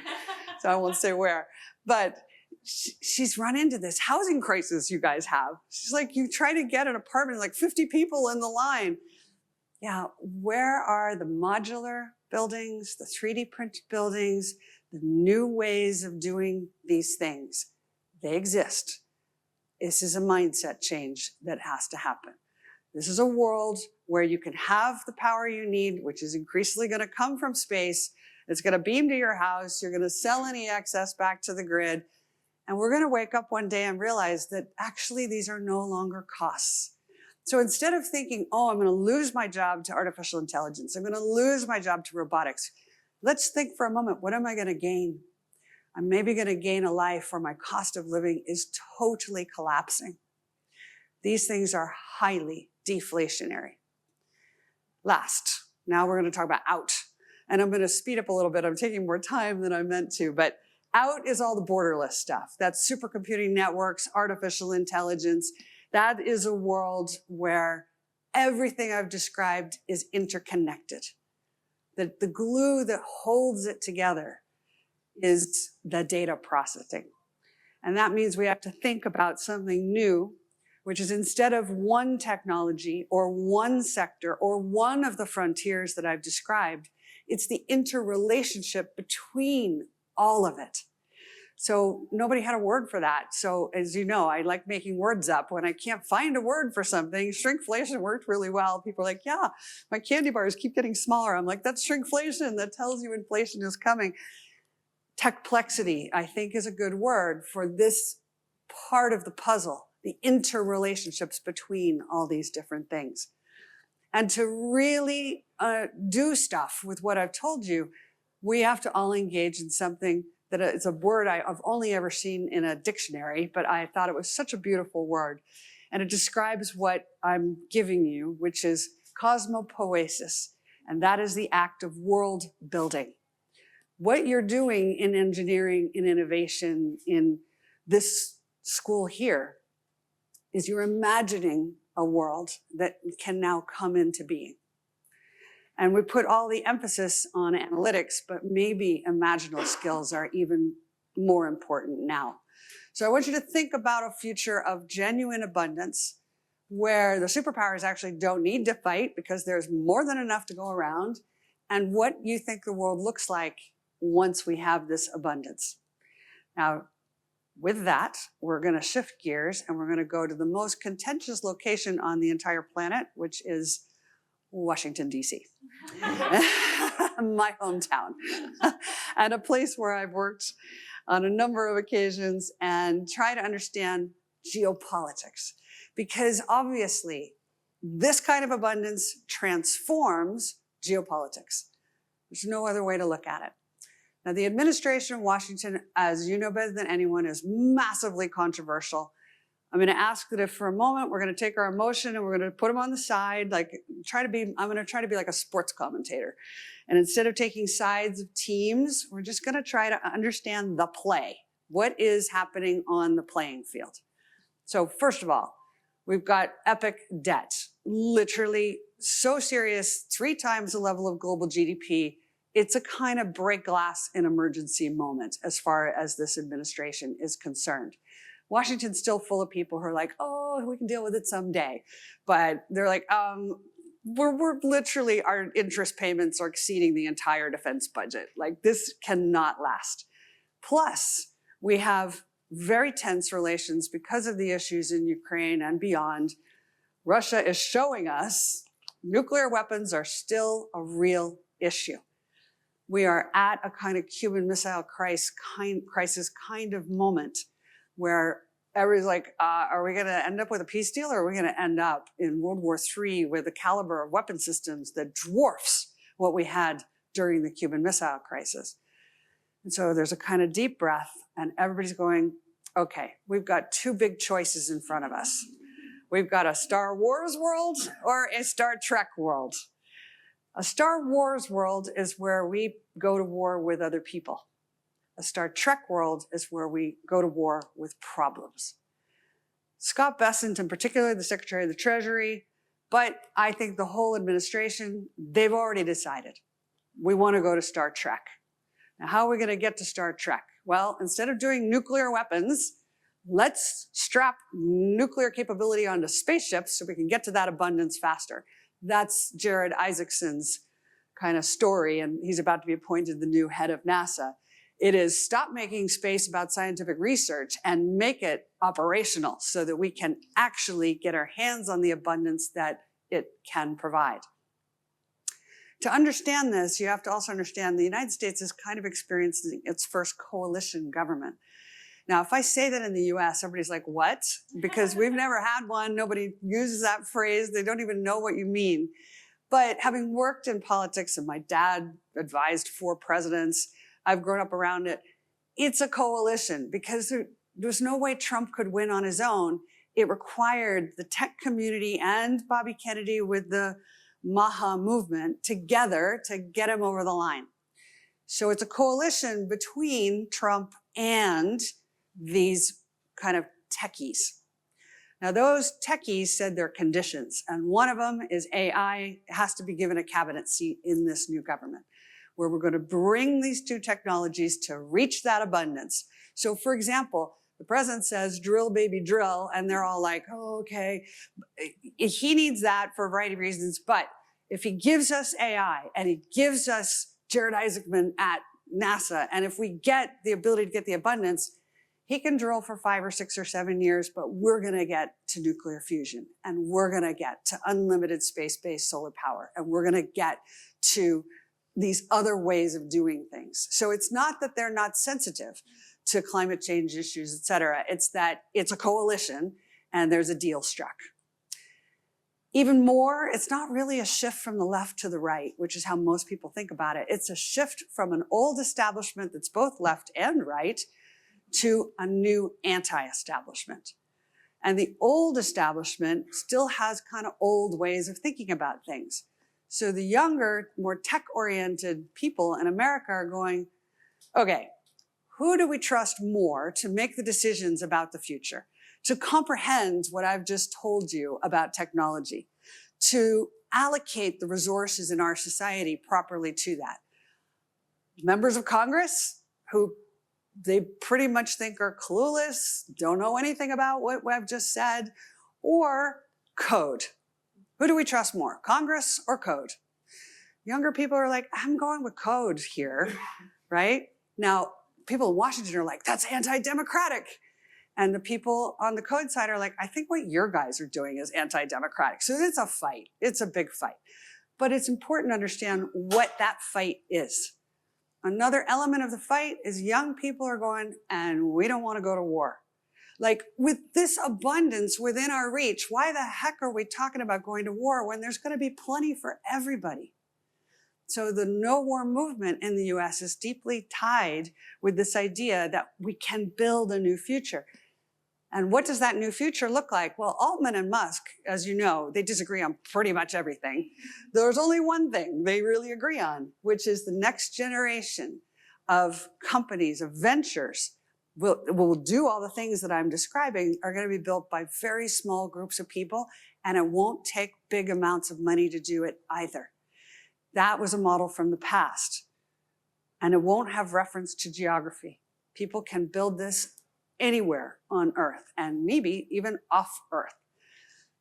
I won't say where. But she's run into this housing crisis you guys have. She's like, you try to get an apartment, like 50 people in the line. Yeah, where are the modular buildings, the 3D printed buildings, the new ways of doing these things? They exist. This is a mindset change that has to happen. This is a world where you can have the power you need, which is increasingly going to come from space. It's going to beam to your house. You're going to sell any excess back to the grid. And we're going to wake up one day and realize that actually these are no longer costs. So instead of thinking, oh, I'm going to lose my job to artificial intelligence, I'm going to lose my job to robotics, let's think for a moment, what am I going to gain? I'm maybe going to gain a life where my cost of living is totally collapsing. These things are highly deflationary. Last, now we're going to talk about out. And I'm going to speed up a little bit. I'm taking more time than I meant to, but out is all the borderless stuff. That's supercomputing networks, artificial intelligence. That is a world where everything I've described is interconnected. The glue that holds it together is the data processing. And that means we have to think about something new, which is instead of one technology or one sector or one of the frontiers that I've described, it's the interrelationship between all of it. So nobody had a word for that. So as you know, I like making words up. When I can't find a word for something, shrinkflation worked really well. People are like, yeah, my candy bars keep getting smaller. I'm like, that's shrinkflation. That tells you inflation is coming. Techplexity, I think, is a good word for this part of the puzzle, the interrelationships between all these different things. And to really do stuff with what I've told you, we have to all engage in something that is a word I've only ever seen in a dictionary, but I thought it was such a beautiful word. And it describes what I'm giving you, which is cosmopoiesis. And that is the act of world building. What you're doing in engineering, in innovation, in this school here, is you're imagining a world that can now come into being. And we put all the emphasis on analytics, but maybe imaginal skills are even more important now. So I want you to think about a future of genuine abundance where the superpowers actually don't need to fight because there's more than enough to go around, and what you think the world looks like once we have this abundance. Now, with that, we're going to shift gears and we're going to go to the most contentious location on the entire planet, which is Washington, D.C., my hometown, and a place where I've worked on a number of occasions and try to understand geopolitics. Because obviously, this kind of abundance transforms geopolitics. There's no other way to look at it. Now, the administration in Washington, as you know better than anyone, is massively controversial. I'm going to ask that if for a moment we're going to take our emotion and we're going to put them on the side, I'm going to try to be like a sports commentator. And instead of taking sides of teams, we're just going to try to understand the play. What is happening on the playing field? So first of all, we've got epic debt, literally so serious, 3 times the level of global GDP. It's a kind of break glass in emergency moment as far as this administration is concerned. Washington's still full of people who are like, oh, we can deal with it someday. But they're like, we're literally, our interest payments are exceeding the entire defense budget. Like, this cannot last. Plus, we have very tense relations because of the issues in Ukraine and beyond. Russia is showing us nuclear weapons are still a real issue. We are at a kind of Cuban Missile Crisis kind of moment where everybody's like, are we going to end up with a peace deal, or are we going to end up in World War III with a caliber of weapon systems that dwarfs what we had during the Cuban Missile Crisis? And so there's a kind of deep breath, and everybody's going, okay, we've got 2 big choices in front of us. We've got a Star Wars world or a Star Trek world. A Star Wars world is where we go to war with other people. A Star Trek world is where we go to war with problems. Scott Bessent in particular, the Secretary of the Treasury, but I think the whole administration, they've already decided. We want to go to Star Trek. Now, how are we going to get to Star Trek? Well, instead of doing nuclear weapons, let's strap nuclear capability onto spaceships so we can get to that abundance faster. That's Jared Isaacson's kind of story, and he's about to be appointed the new head of NASA. It is stop making space about scientific research and make it operational so that we can actually get our hands on the abundance that it can provide. To understand this, you have to also understand the United States is kind of experiencing its first coalition government. Now, if I say that in the US, everybody's like, what? Because we've never had one. Nobody uses that phrase. They don't even know what you mean. But having worked in politics, and my dad advised 4 presidents, I've grown up around it. It's a coalition because there's no way Trump could win on his own. It required the tech community and Bobby Kennedy with the MAHA movement together to get him over the line. So it's a coalition between Trump and these kind of techies. Now, those techies said their conditions, and one of them is AI has to be given a cabinet seat in this new government, where we're going to bring these 2 technologies to reach that abundance. So, for example, the president says, drill, baby, drill, and they're all like, oh, okay. He needs that for a variety of reasons, but if he gives us AI and he gives us Jared Isaacman at NASA, and if we get the ability to get the abundance, he can drill for 5 or 6 or 7 years, but we're going to get to nuclear fusion, and we're going to get to unlimited space-based solar power, and we're going to get to these other ways of doing things. So it's not that they're not sensitive to climate change issues, et cetera. It's that it's a coalition and there's a deal struck. Even more, it's not really a shift from the left to the right, which is how most people think about it. It's a shift from an old establishment that's both left and right to a new anti-establishment. And the old establishment still has kind of old ways of thinking about things. So the younger, more tech-oriented people in America are going, okay, who do we trust more to make the decisions about the future, to comprehend what I've just told you about technology, to allocate the resources in our society properly to that? Members of Congress who they pretty much think are clueless, don't know anything about what I've just said, or code. Who do we trust more, Congress or code? Younger people are like, I'm going with code here, right? Now, people in Washington are like, that's anti-democratic. And the people on the code side are like, I think what your guys are doing is anti-democratic. So it's a fight. It's a big fight. But it's important to understand what that fight is. Another element of the fight is young people are going, and we don't want to go to war. Like, with this abundance within our reach, why the heck are we talking about going to war when there's going to be plenty for everybody? So the no war movement in the US is deeply tied with this idea that we can build a new future. And what does that new future look like? Well, Altman and Musk, as you know, they disagree on pretty much everything. There's only one thing they really agree on, which is the next generation of companies, of ventures, will do all the things that I'm describing, are going to be built by very small groups of people, and it won't take big amounts of money to do it either. That was a model from the past, and it won't have reference to geography. People can build this anywhere on Earth, and maybe even off Earth.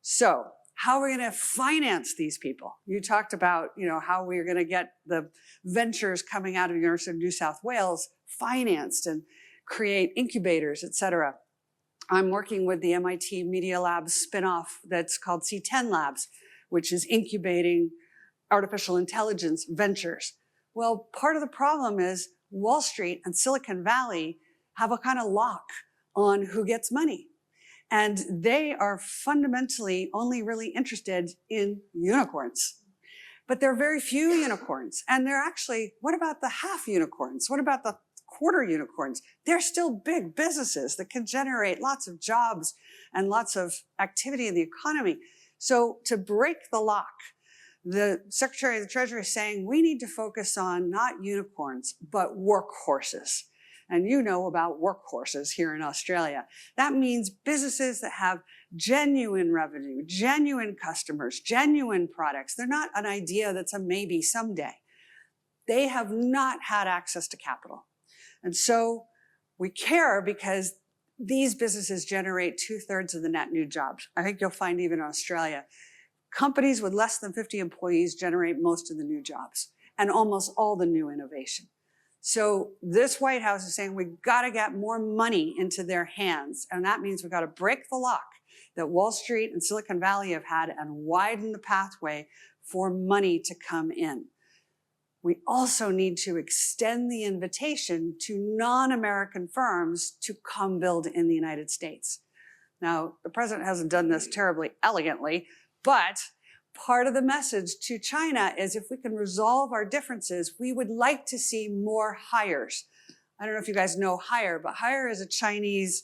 So how are we going to finance these people? You talked about, how we're going to get the ventures coming out of the University of New South Wales financed and create incubators, et cetera. I'm working with the MIT Media Labs spinoff that's called C10 Labs, which is incubating artificial intelligence ventures. Well, part of the problem is Wall Street and Silicon Valley have a kind of lock on who gets money. And they are fundamentally only really interested in unicorns. But there are very few unicorns. And they're actually, what about the half unicorns? What about the quarter unicorns? They're still big businesses that can generate lots of jobs and lots of activity in the economy. So to break the lock, the Secretary of the Treasury is saying we need to focus on not unicorns, but workhorses. And you know about workhorses here in Australia. That means businesses that have genuine revenue, genuine customers, genuine products. They're not an idea that's a maybe someday. They have not had access to capital. And so we care because these businesses generate 2/3 of the net new jobs. I think you'll find even in Australia, companies with less than 50 employees generate most of the new jobs and almost all the new innovation. So this White House is saying we've got to get more money into their hands. And that means we've got to break the lock that Wall Street and Silicon Valley have had and widen the pathway for money to come in. We also need to extend the invitation to non-American firms to come build in the United States. Now, the president hasn't done this terribly elegantly, but part of the message to China is if we can resolve our differences, we would like to see more hires. I don't know if you guys know Haier, but Haier is a Chinese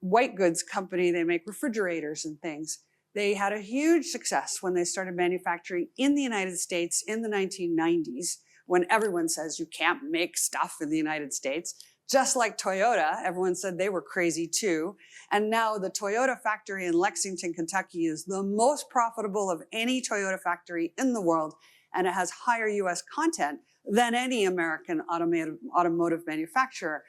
white goods company. They make refrigerators and things. They had a huge success when they started manufacturing in the United States in the 1990s, when everyone says you can't make stuff in the United States. Just like Toyota, everyone said they were crazy too. And now the Toyota factory in Lexington, Kentucky is the most profitable of any Toyota factory in the world, and it has higher US content than any American automotive manufacturer.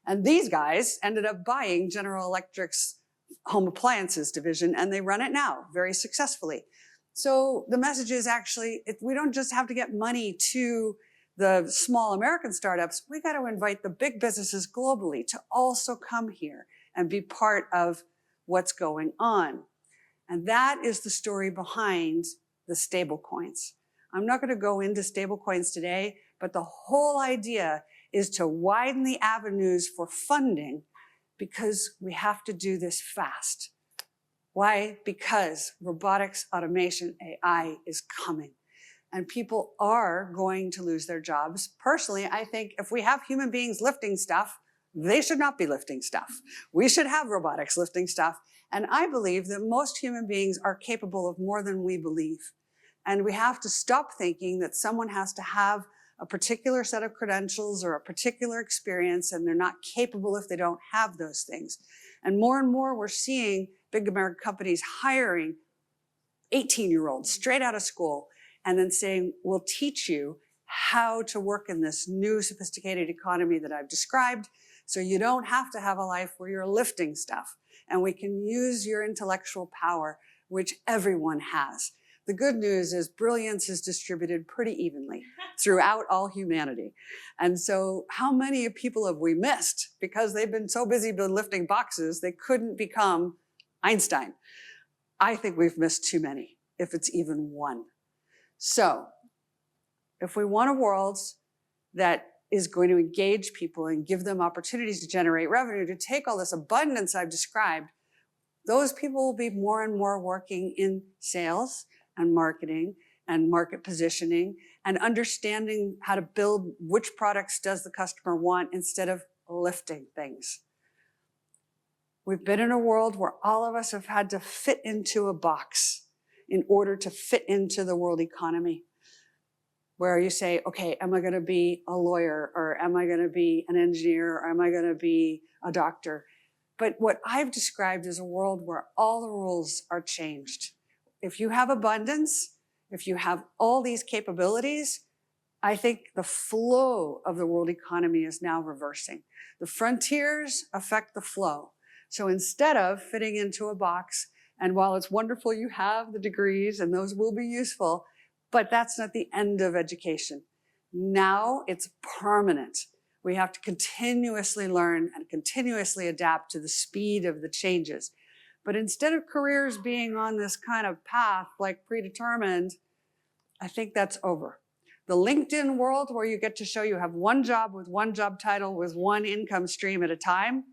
And these guys ended up buying General Electric's home appliances division, and they run it now very successfully. So the message is actually, we don't just have to get money to the small American startups, we got to invite the big businesses globally to also come here and be part of what's going on. And that is the story behind the stable coins. I'm not going to go into stable coins today, but the whole idea is to widen the avenues for funding because we have to do this fast. Why? Because robotics, automation, AI is coming. And people are going to lose their jobs. Personally, I think if we have human beings lifting stuff, they should not be lifting stuff. We should have robotics lifting stuff. And I believe that most human beings are capable of more than we believe. And we have to stop thinking that someone has to have a particular set of credentials or a particular experience, and they're not capable if they don't have those things. And more we're seeing big American companies hiring 18-year-olds straight out of school and then saying, we'll teach you how to work in this new sophisticated economy that I've described, so you don't have to have a life where you're lifting stuff. And we can use your intellectual power, which everyone has. The good news is brilliance is distributed pretty evenly throughout all humanity. And so how many people have we missed because they've been so busy lifting boxes they couldn't become Einstein? I think we've missed too many, if it's even one. So if we want a world that is going to engage people and give them opportunities to generate revenue, to take all this abundance I've described, those people will be more and more working in sales and marketing and market positioning and understanding how to build which products does the customer want instead of lifting things. We've been in a world where all of us have had to fit into a box in order to fit into the world economy, where you say, okay, am I going to be a lawyer, or am I going to be an engineer, or am I going to be a doctor? But what I've described is a world where all the rules are changed. If you have abundance, if you have all these capabilities, I think the flow of the world economy is now reversing. The frontiers affect the flow. So instead of fitting into a box, and while it's wonderful you have the degrees and those will be useful, but that's not the end of education. Now it's permanent. We have to continuously learn and continuously adapt to the speed of the changes. But instead of careers being on this kind of path, like predetermined, I think that's over. The LinkedIn world where you get to show you have one job with one job title with one income stream at a time,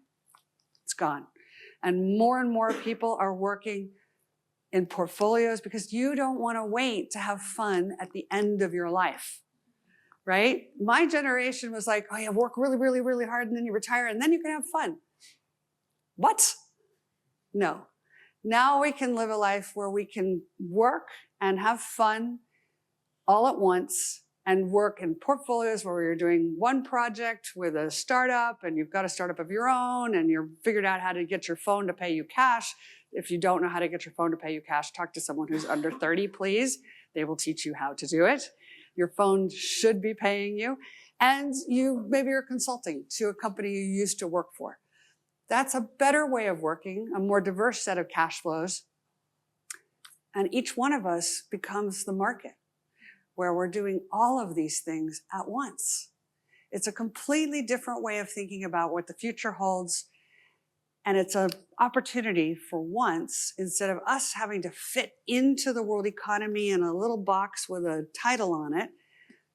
it's gone. And more people are working in portfolios because you don't want to wait to have fun at the end of your life, right? My generation was like, oh yeah, work really hard and then you retire and then you can have fun. What? No. Now we can live a life where we can work and have fun all at once and work in portfolios where you're doing one project with a startup and you've got a startup of your own and you're figured out how to get your phone to pay you cash. If you don't know how to get your phone to pay you cash, talk to someone who's under 30, please. They will teach you how to do it. Your phone should be paying you. And maybe you're consulting to a company you used to work for. That's a better way of working, a more diverse set of cash flows. And each one of us becomes the market where we're doing all of these things at once. It's a completely different way of thinking about what the future holds. And it's an opportunity for once, instead of us having to fit into the world economy in a little box with a title on it,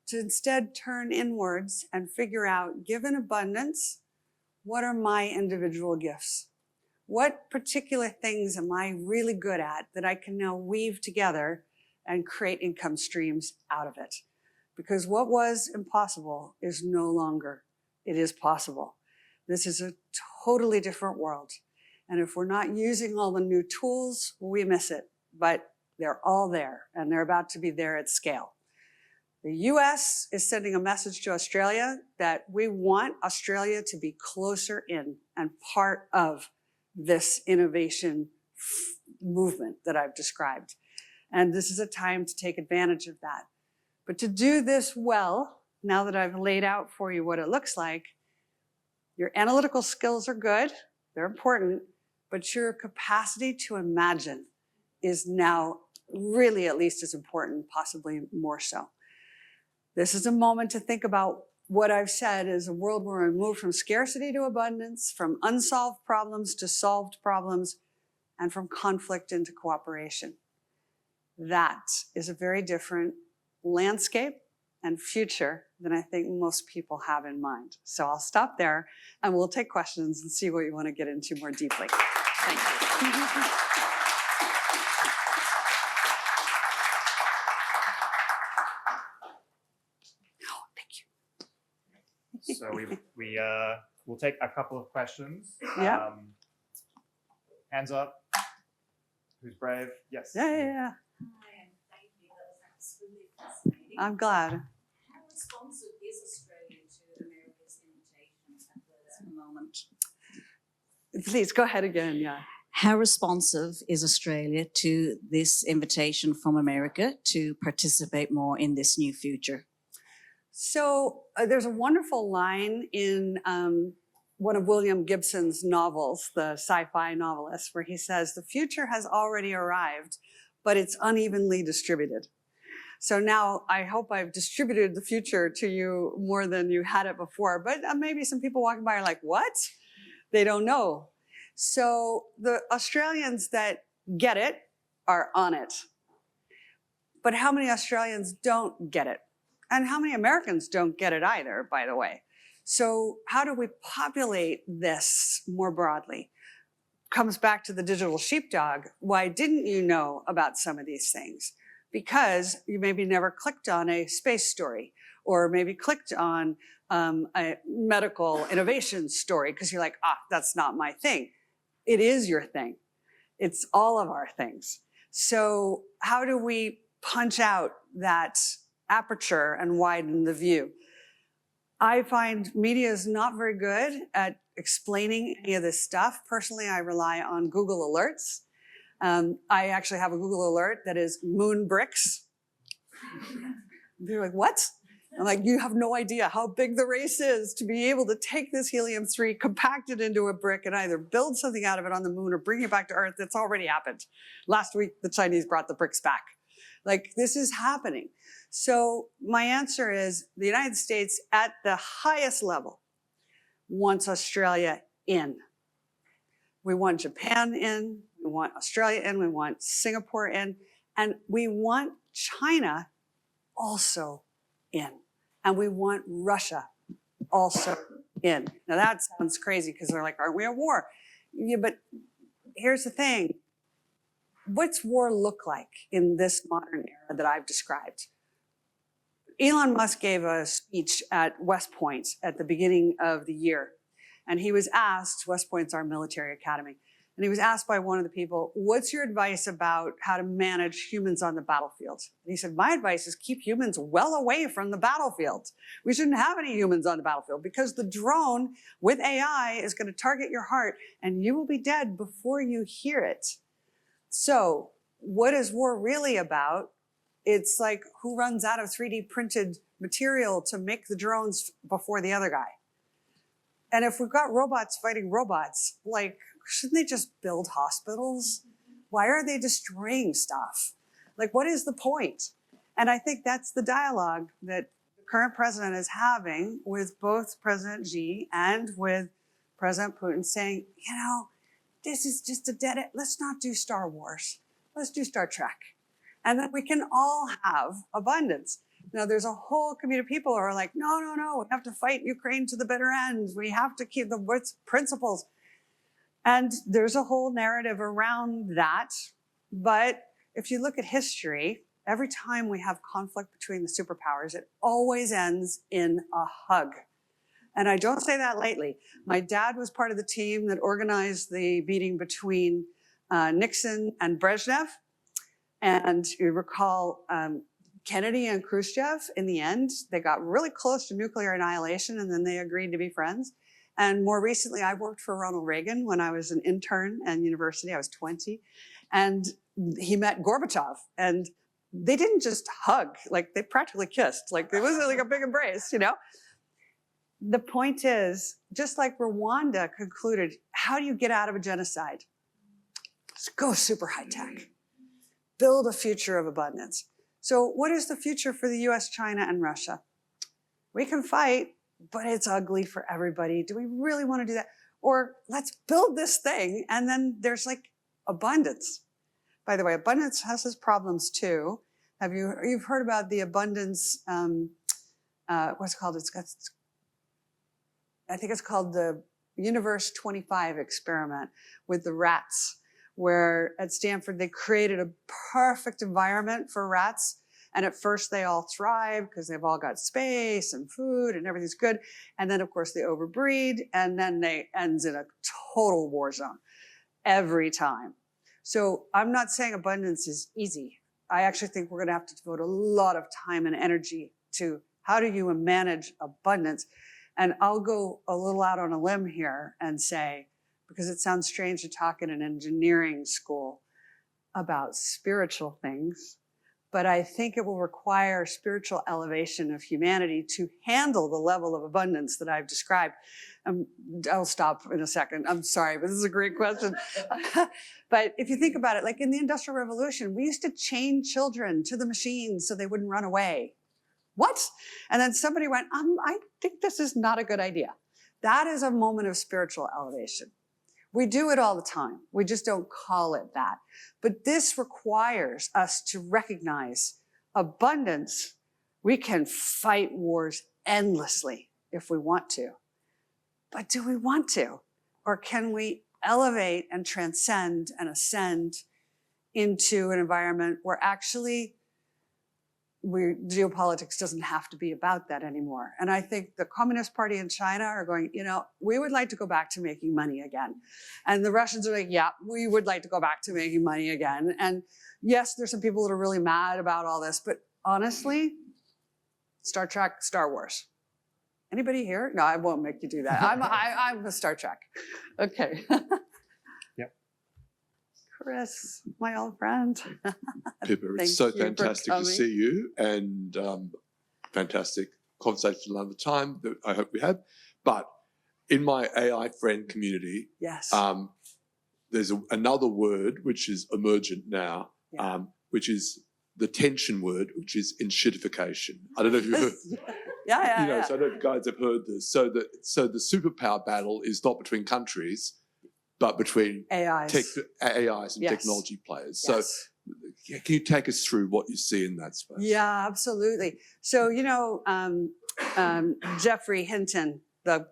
to instead turn inwards and figure out, given abundance, what are my individual gifts? What particular things am I really good at that I can now weave together and create income streams out of it? Because what was impossible is no longer. It is possible. This is a totally different world. And if we're not using all the new tools, we miss it. But they're all there, and they're about to be there at scale. The US is sending a message to Australia that we want Australia to be closer in and part of this innovation movement that I've described. And this is a time to take advantage of that. But to do this well, now that I've laid out for you what it looks like, your analytical skills are good, they're important, but your capacity to imagine is now really at least as important, possibly more so. This is a moment to think about what I've said is a world where we move from scarcity to abundance, from unsolved problems to solved problems, and from conflict into cooperation. That is a very different landscape and future than I think most people have in mind. So I'll stop there and we'll take questions and see what you want to get into more deeply. Thank you. So we'll take a couple of questions. Yeah. Hands up. Who's brave? Yes. Yeah. Hi, and thank you. That was absolutely fascinating. I'm glad. How responsive is Australia to America's invitation at the moment? Please go ahead again. Yeah. How responsive is Australia to this invitation from America to participate more in this new future? So there's a wonderful line in one of William Gibson's novels, the sci-fi novelist, where he says, the future has already arrived, but it's unevenly distributed. So now I hope I've distributed the future to you more than you had it before, but maybe some people walking by are like, what? They don't know. So the Australians that get it are on it. But how many Australians don't get it? And how many Americans don't get it either, by the way? So how do we populate this more broadly? Comes back to the digital sheepdog. Why didn't you know about some of these things? Because you maybe never clicked on a space story, or maybe clicked on a medical innovation story because you're like, that's not my thing. It is your thing. It's all of our things. So how do we punch out that aperture and widen the view? I find media is not very good at explaining any of this stuff. Personally, I rely on Google Alerts. I actually have a Google Alert that is moon bricks. They're like, what? I'm like, you have no idea how big the race is to be able to take this helium-3, compact it into a brick, and either build something out of it on the moon or bring it back to Earth. It's already happened. Last week, the Chinese brought the bricks back. Like, this is happening. So my answer is the United States at the highest level wants Australia in. We want Japan in, we want Australia in, we want Singapore in, and we want China also in. And we want Russia also in. Now that sounds crazy because they're like, aren't we at war? Yeah, but here's the thing. What's war look like in this modern era that I've described? Elon Musk gave a speech at West Point at the beginning of the year. And he was asked, West Point's our military academy, And he was asked by one of the people, what's your advice about how to manage humans on the battlefield? And he said, my advice is keep humans well away from the battlefield. We shouldn't have any humans on the battlefield because the drone with AI is going to target your heart and you will be dead before you hear it. So what is war really about? It's like who runs out of 3D printed material to make the drones before the other guy. And if we've got robots fighting robots, like, shouldn't they just build hospitals? Why are they destroying stuff? Like, what is the point? And I think that's the dialogue that the current president is having with both President Xi and with President Putin, saying, you know, this is just a dead end. Let's not do Star Wars. Let's do Star Trek. And then we can all have abundance. Now, there's a whole community of people who are like, no, no, no, we have to fight Ukraine to the bitter end. We have to keep the principles. And there's a whole narrative around that. But if you look at history, every time we have conflict between the superpowers, it always ends in a hug. And I don't say that lightly. My dad was part of the team that organized the meeting between Nixon and Brezhnev. And you recall Kennedy and Khrushchev, in the end, they got really close to nuclear annihilation and then they agreed to be friends. And more recently, I worked for Ronald Reagan when I was an intern at university. I was 20. And he met Gorbachev. And they didn't just hug, like they practically kissed. Like it was like a big embrace, you know? The point is, just like Rwanda concluded, how do you get out of a genocide? Just go super high tech. Build a future of abundance. So what is the future for the US, China, and Russia? We can fight, but it's ugly for everybody. Do we really want to do that? Or let's build this thing, and then there's like abundance. By the way, abundance has its problems too. You've heard about the abundance, what's it called? I think it's called the Universe 25 experiment with the rats, where at Stanford, they created a perfect environment for rats. And at first they all thrive because they've all got space and food and everything's good. And then of course they overbreed and then they ends in a total war zone every time. So I'm not saying abundance is easy. I actually think we're gonna have to devote a lot of time and energy to how do you manage abundance. And I'll go a little out on a limb here and say, because it sounds strange to talk in an engineering school about spiritual things, but I think it will require spiritual elevation of humanity to handle the level of abundance that I've described. I'll stop in a second. I'm sorry, but this is a great question. But if you think about it, like in the Industrial Revolution, we used to chain children to the machines so they wouldn't run away. What? And then somebody went, I think this is not a good idea. That is a moment of spiritual elevation. We do it all the time. We just don't call it that. But this requires us to recognize abundance. We can fight wars endlessly if we want to. But do we want to? Or can we elevate and transcend and ascend into an environment where actually geopolitics doesn't have to be about that anymore? And I think the Communist Party in China are going, you know, we would like to go back to making money again. And the Russians are like, yeah, we would like to go back to making money again. And yes, there's some people that are really mad about all this, but honestly, Star Trek, Star Wars. Anybody here? No, I won't make you do that. I'm a Star Trek. Okay. Yep. Chris, my old friend. Pippa, it's so fantastic to see you, and fantastic conversation another time that I hope we have. But in my AI friend community, yes, there's another word which is emergent now, yeah. Which is the tension word, which is enshittification. I don't know if you've heard. Yeah. So I don't know if you guys have heard this. So the superpower battle is not between countries, but between AIs and technology players. Yes. So can you take us through what you see in that space? Yeah, absolutely. So, you know, Geoffrey Hinton, the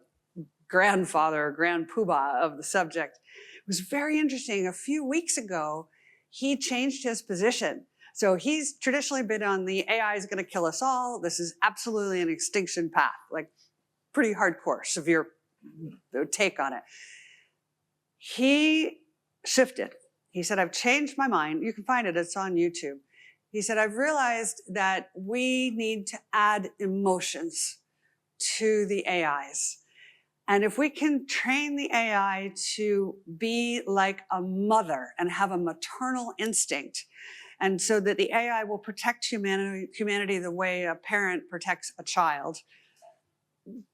grandfather, grand poobah of the subject, was very interesting. A few weeks ago, he changed his position. So he's traditionally been on the AI is going to kill us all. This is absolutely an extinction path, like pretty hardcore, severe take on it. He shifted. He said, I've changed my mind. You can find it, it's on YouTube. He said, I've realized that we need to add emotions to the AIs. And if we can train the AI to be like a mother and have a maternal instinct, and so that the AI will protect humanity the way a parent protects a child,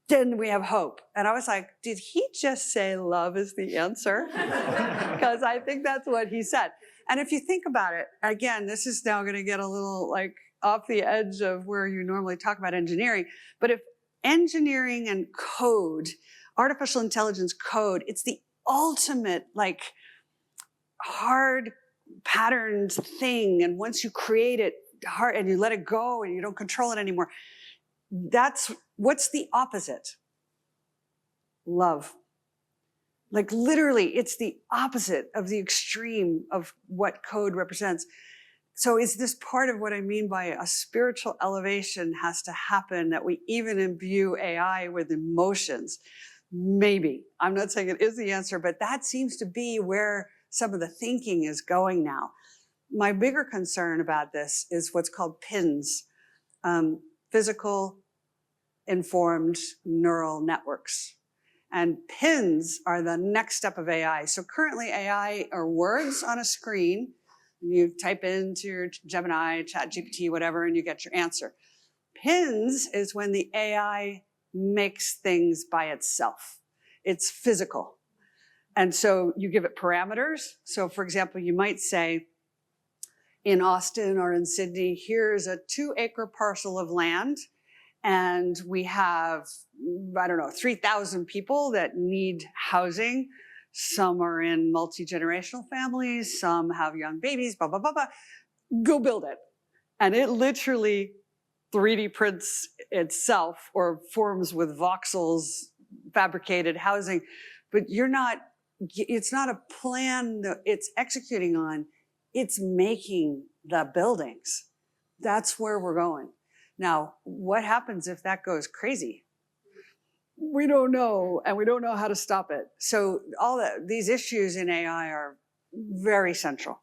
then we have hope. And I was like, did he just say love is the answer? Because I think that's what he said. And if you think about it, again, this is now going to get a little like off the edge of where you normally talk about engineering. But if engineering and code, artificial intelligence code, it's the ultimate like hard patterned thing. And once you create it hard and you let it go and you don't control it anymore, what's the opposite? Love. Like literally, it's the opposite of the extreme of what code represents. So is this part of what I mean by a spiritual elevation has to happen, that we even imbue AI with emotions? Maybe. I'm not saying it is the answer, but that seems to be where some of the thinking is going now. My bigger concern about this is what's called PINs, physical informed neural networks. And PINs are the next step of AI. So currently AI are words on a screen. You type into your Gemini, ChatGPT, whatever, and you get your answer. PINs is when the AI makes things by itself. It's physical. And so you give it parameters. So for example, you might say in Austin or in Sydney, here's a 2-acre parcel of land. And we have, 3,000 people that need housing. Some are in multi-generational families. Some have young babies, blah, blah, blah, blah. Go build it. And it literally 3D prints itself or forms with voxels, fabricated housing. But it's not a plan that it's executing on. It's making the buildings. That's where we're going. Now, what happens if that goes crazy? We don't know, and we don't know how to stop it. So these issues in AI are very central.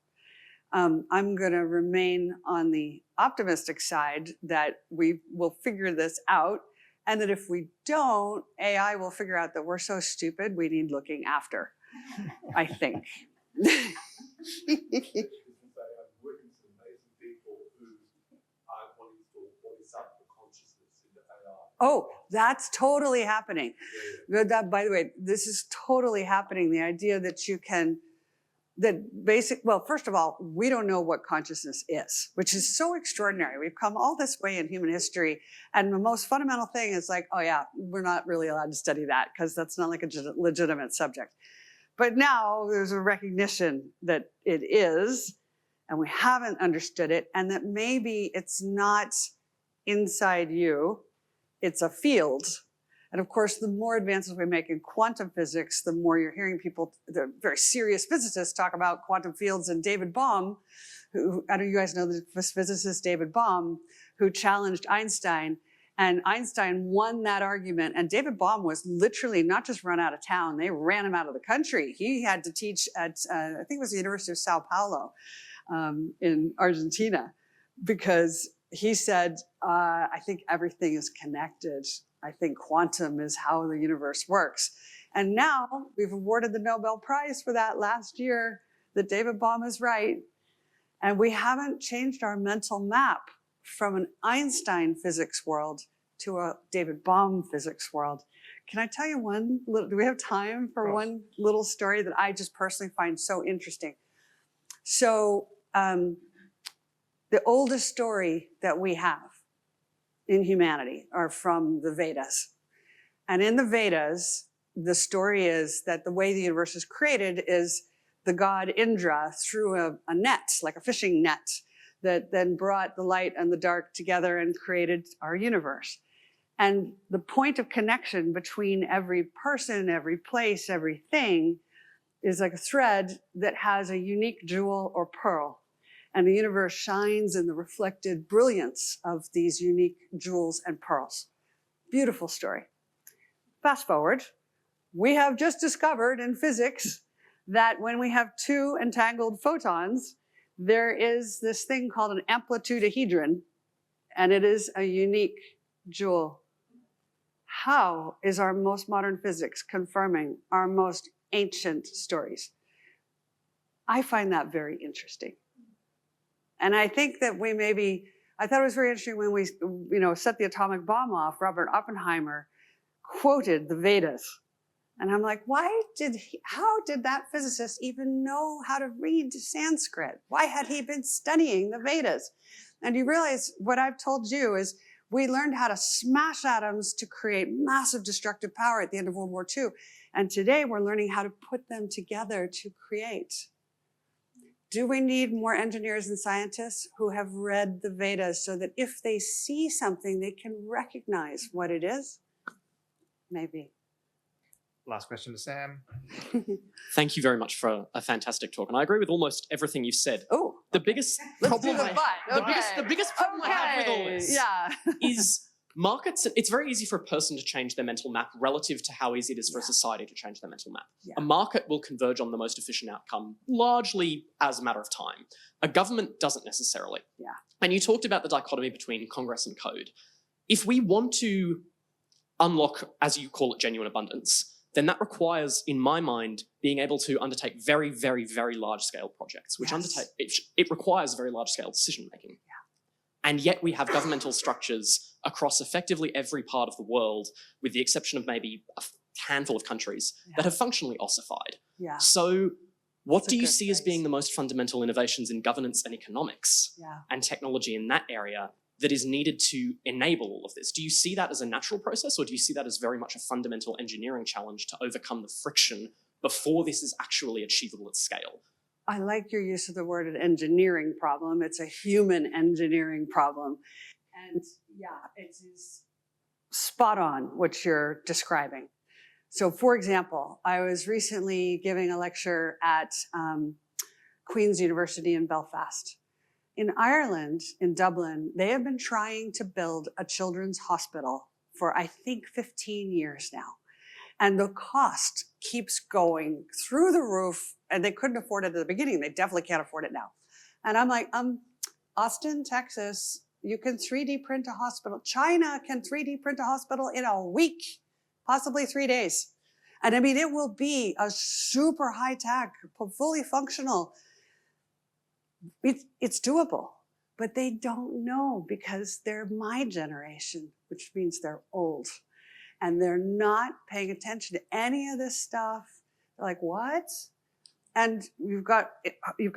I'm going to remain on the optimistic side that we will figure this out, and that if we don't, AI will figure out that we're so stupid we need looking after, I think. Oh, that's totally happening. That, by the way, this is totally happening. The idea that you can, well, first of all, we don't know what consciousness is, which is so extraordinary. We've come all this way in human history. And the most fundamental thing is like, oh yeah, we're not really allowed to study that because that's not like a legitimate subject. But now there's a recognition that it is, and we haven't understood it, and that maybe it's not inside you. It's a field. And of course, the more advances we make in quantum physics, the more you're hearing people, the very serious physicists, talk about quantum fields. And David Bohm, who, I know you guys know the physicist David Bohm, who challenged Einstein. And Einstein won that argument. And David Bohm was literally not just run out of town, they ran him out of the country. He had to teach at, I think it was the University of Sao Paulo in Argentina, because he said, I think everything is connected. I think quantum is how the universe works. And now we've awarded the Nobel Prize for that last year, that David Bohm is right. And we haven't changed our mental map from an Einstein physics world to a David Bohm physics world. Can I tell you do we have time for one little story that I just personally find so interesting? So, the oldest story that we have in humanity are from the Vedas. And in the Vedas, the story is that the way the universe is created is the god Indra threw a net, like a fishing net, that then brought the light and the dark together and created our universe. And the point of connection between every person, every place, everything is like a thread that has a unique jewel or pearl. And the universe shines in the reflected brilliance of these unique jewels and pearls. Beautiful story. Fast forward, we have just discovered in physics that when we have two entangled photons, there is this thing called an amplitudahedron, and it is a unique jewel. How is our most modern physics confirming our most ancient stories? I find that very interesting. And I think that I thought it was very interesting when we, set the atomic bomb off, Robert Oppenheimer quoted the Vedas. And I'm like, how did that physicist even know how to read Sanskrit? Why had he been studying the Vedas? And you realize what I've told you is we learned how to smash atoms to create massive destructive power at the end of World War II. And today we're learning how to put them together to create. Do we need more engineers and scientists who have read the Vedas so that if they see something, they can recognize what it is? Maybe. Last question to Sam. Thank you very much for a fantastic talk. And I agree with almost everything you've said. Oh, The biggest problem the biggest problem I have with all this Yeah. is markets. It's very easy for a person to change their mental map relative to how easy it is for a society to change their mental map. Yeah. A market will converge on the most efficient outcome largely as a matter of time. A government doesn't necessarily. Yeah. And you talked about the dichotomy between Congress and code. If we want to unlock, as you call it, genuine abundance, then that requires, in my mind, being able to undertake very, very, very large-scale projects, which it requires very large-scale decision-making. Yeah. And yet we have governmental structures across effectively every part of the world, with the exception of maybe a handful of countries, that have functionally ossified. Yeah. So what do you see as phrase. being the most fundamental innovations in governance and economics and technology in that area that is needed to enable all of this? Do you see that as a natural process, or do you see that as very much a fundamental engineering challenge to overcome the friction before this is actually achievable at scale? I like your use of the word an engineering problem. It's a human engineering problem. And yeah, it is spot on what you're describing. So for example, I was recently giving a lecture at Queen's University in Belfast. In Ireland, in Dublin, they have been trying to build a children's hospital for, I think, 15 years now. And the cost keeps going through the roof, and they couldn't afford it at the beginning. They definitely can't afford it now. And I'm like, Austin, Texas, you can 3D print a hospital. China can 3D print a hospital in a week, possibly 3 days. And I mean, it will be a super high tech, fully functional. It's doable, but they don't know because they're my generation, which means they're old. And they're not paying attention to any of this stuff. They're like, what? And you've got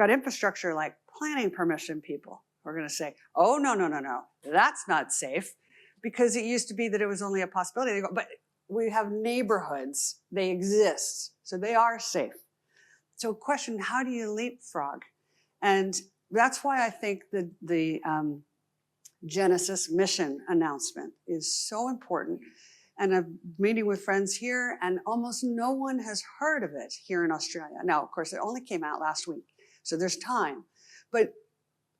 infrastructure like planning permission people who are going to say, oh, no, that's not safe. Because it used to be that it was only a possibility. They go, but we have neighborhoods, they exist, so they are safe. So question, how do you leapfrog? And that's why I think the Genesis mission announcement is so important. And I'm meeting with friends here, and almost no one has heard of it here in Australia. Now, of course, it only came out last week, so there's time. But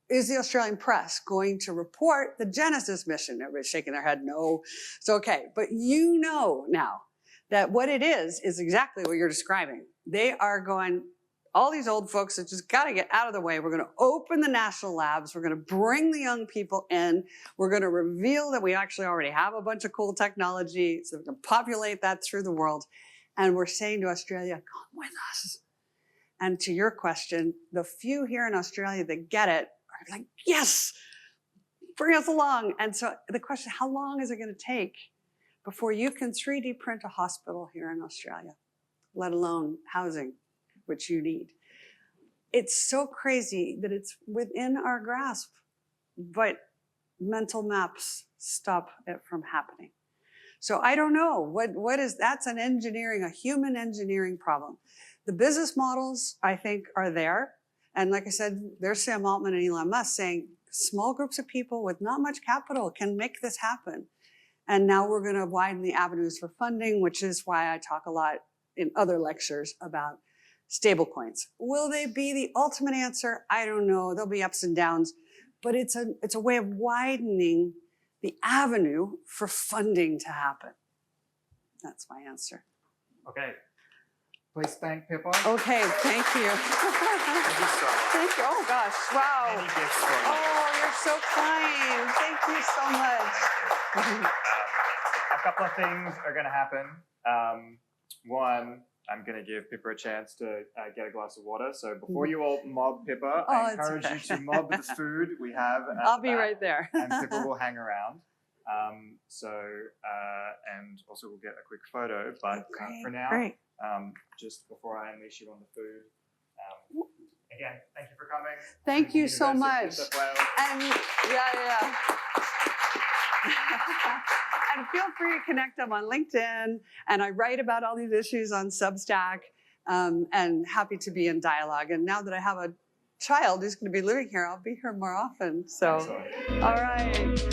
is the Australian press going to report the Genesis mission? Everybody's shaking their head, no. It's okay. But you know now that what it is exactly what you're describing. They are going, all these old folks have just got to get out of the way. We're going to open the national labs. We're going to bring the young people in. We're going to reveal that we actually already have a bunch of cool technology. So we can populate that through the world. And we're saying to Australia, come with us. And to your question, the few here in Australia that get it are like, yes, bring us along. And so the question, how long is it going to take before you can 3D print a hospital here in Australia, let alone housing, which you need? It's so crazy that it's within our grasp, but mental maps stop it from happening. So I don't know, what is, that's an engineering, a human engineering problem. The business models, I think, are there. And like I said, there's Sam Altman and Elon Musk saying small groups of people with not much capital can make this happen. And now we're going to widen the avenues for funding, which is why I talk a lot in other lectures about stablecoins. Will they be the ultimate answer? I don't know. There'll be ups and downs, but it's a way of widening the avenue for funding to happen. That's my answer. Okay. please thank Pippa. Okay, thank you. Thank you so much. Thank you. Oh gosh, wow. Many gifts for you. Oh, you're so kind. Thank you so much. Thank you. A couple of things are going to happen. One, I'm going to give Pippa a chance to get a glass of water. So before you all mob Pippa, Oh, I it's encourage okay. you to mob the food we have. At I'll the be back, right there. And Pippa will hang around. And also we'll get a quick photo. But for now, Great. just before I unleash you on the food, again, thank you for coming. Thank you so University much. of New South Wales. And yeah. And feel free to connect. I'm on LinkedIn, and I write about all these issues on Substack, and happy to be in dialogue. And now that I have a child who's going to be living here, I'll be here more often. So, Excellent. all right.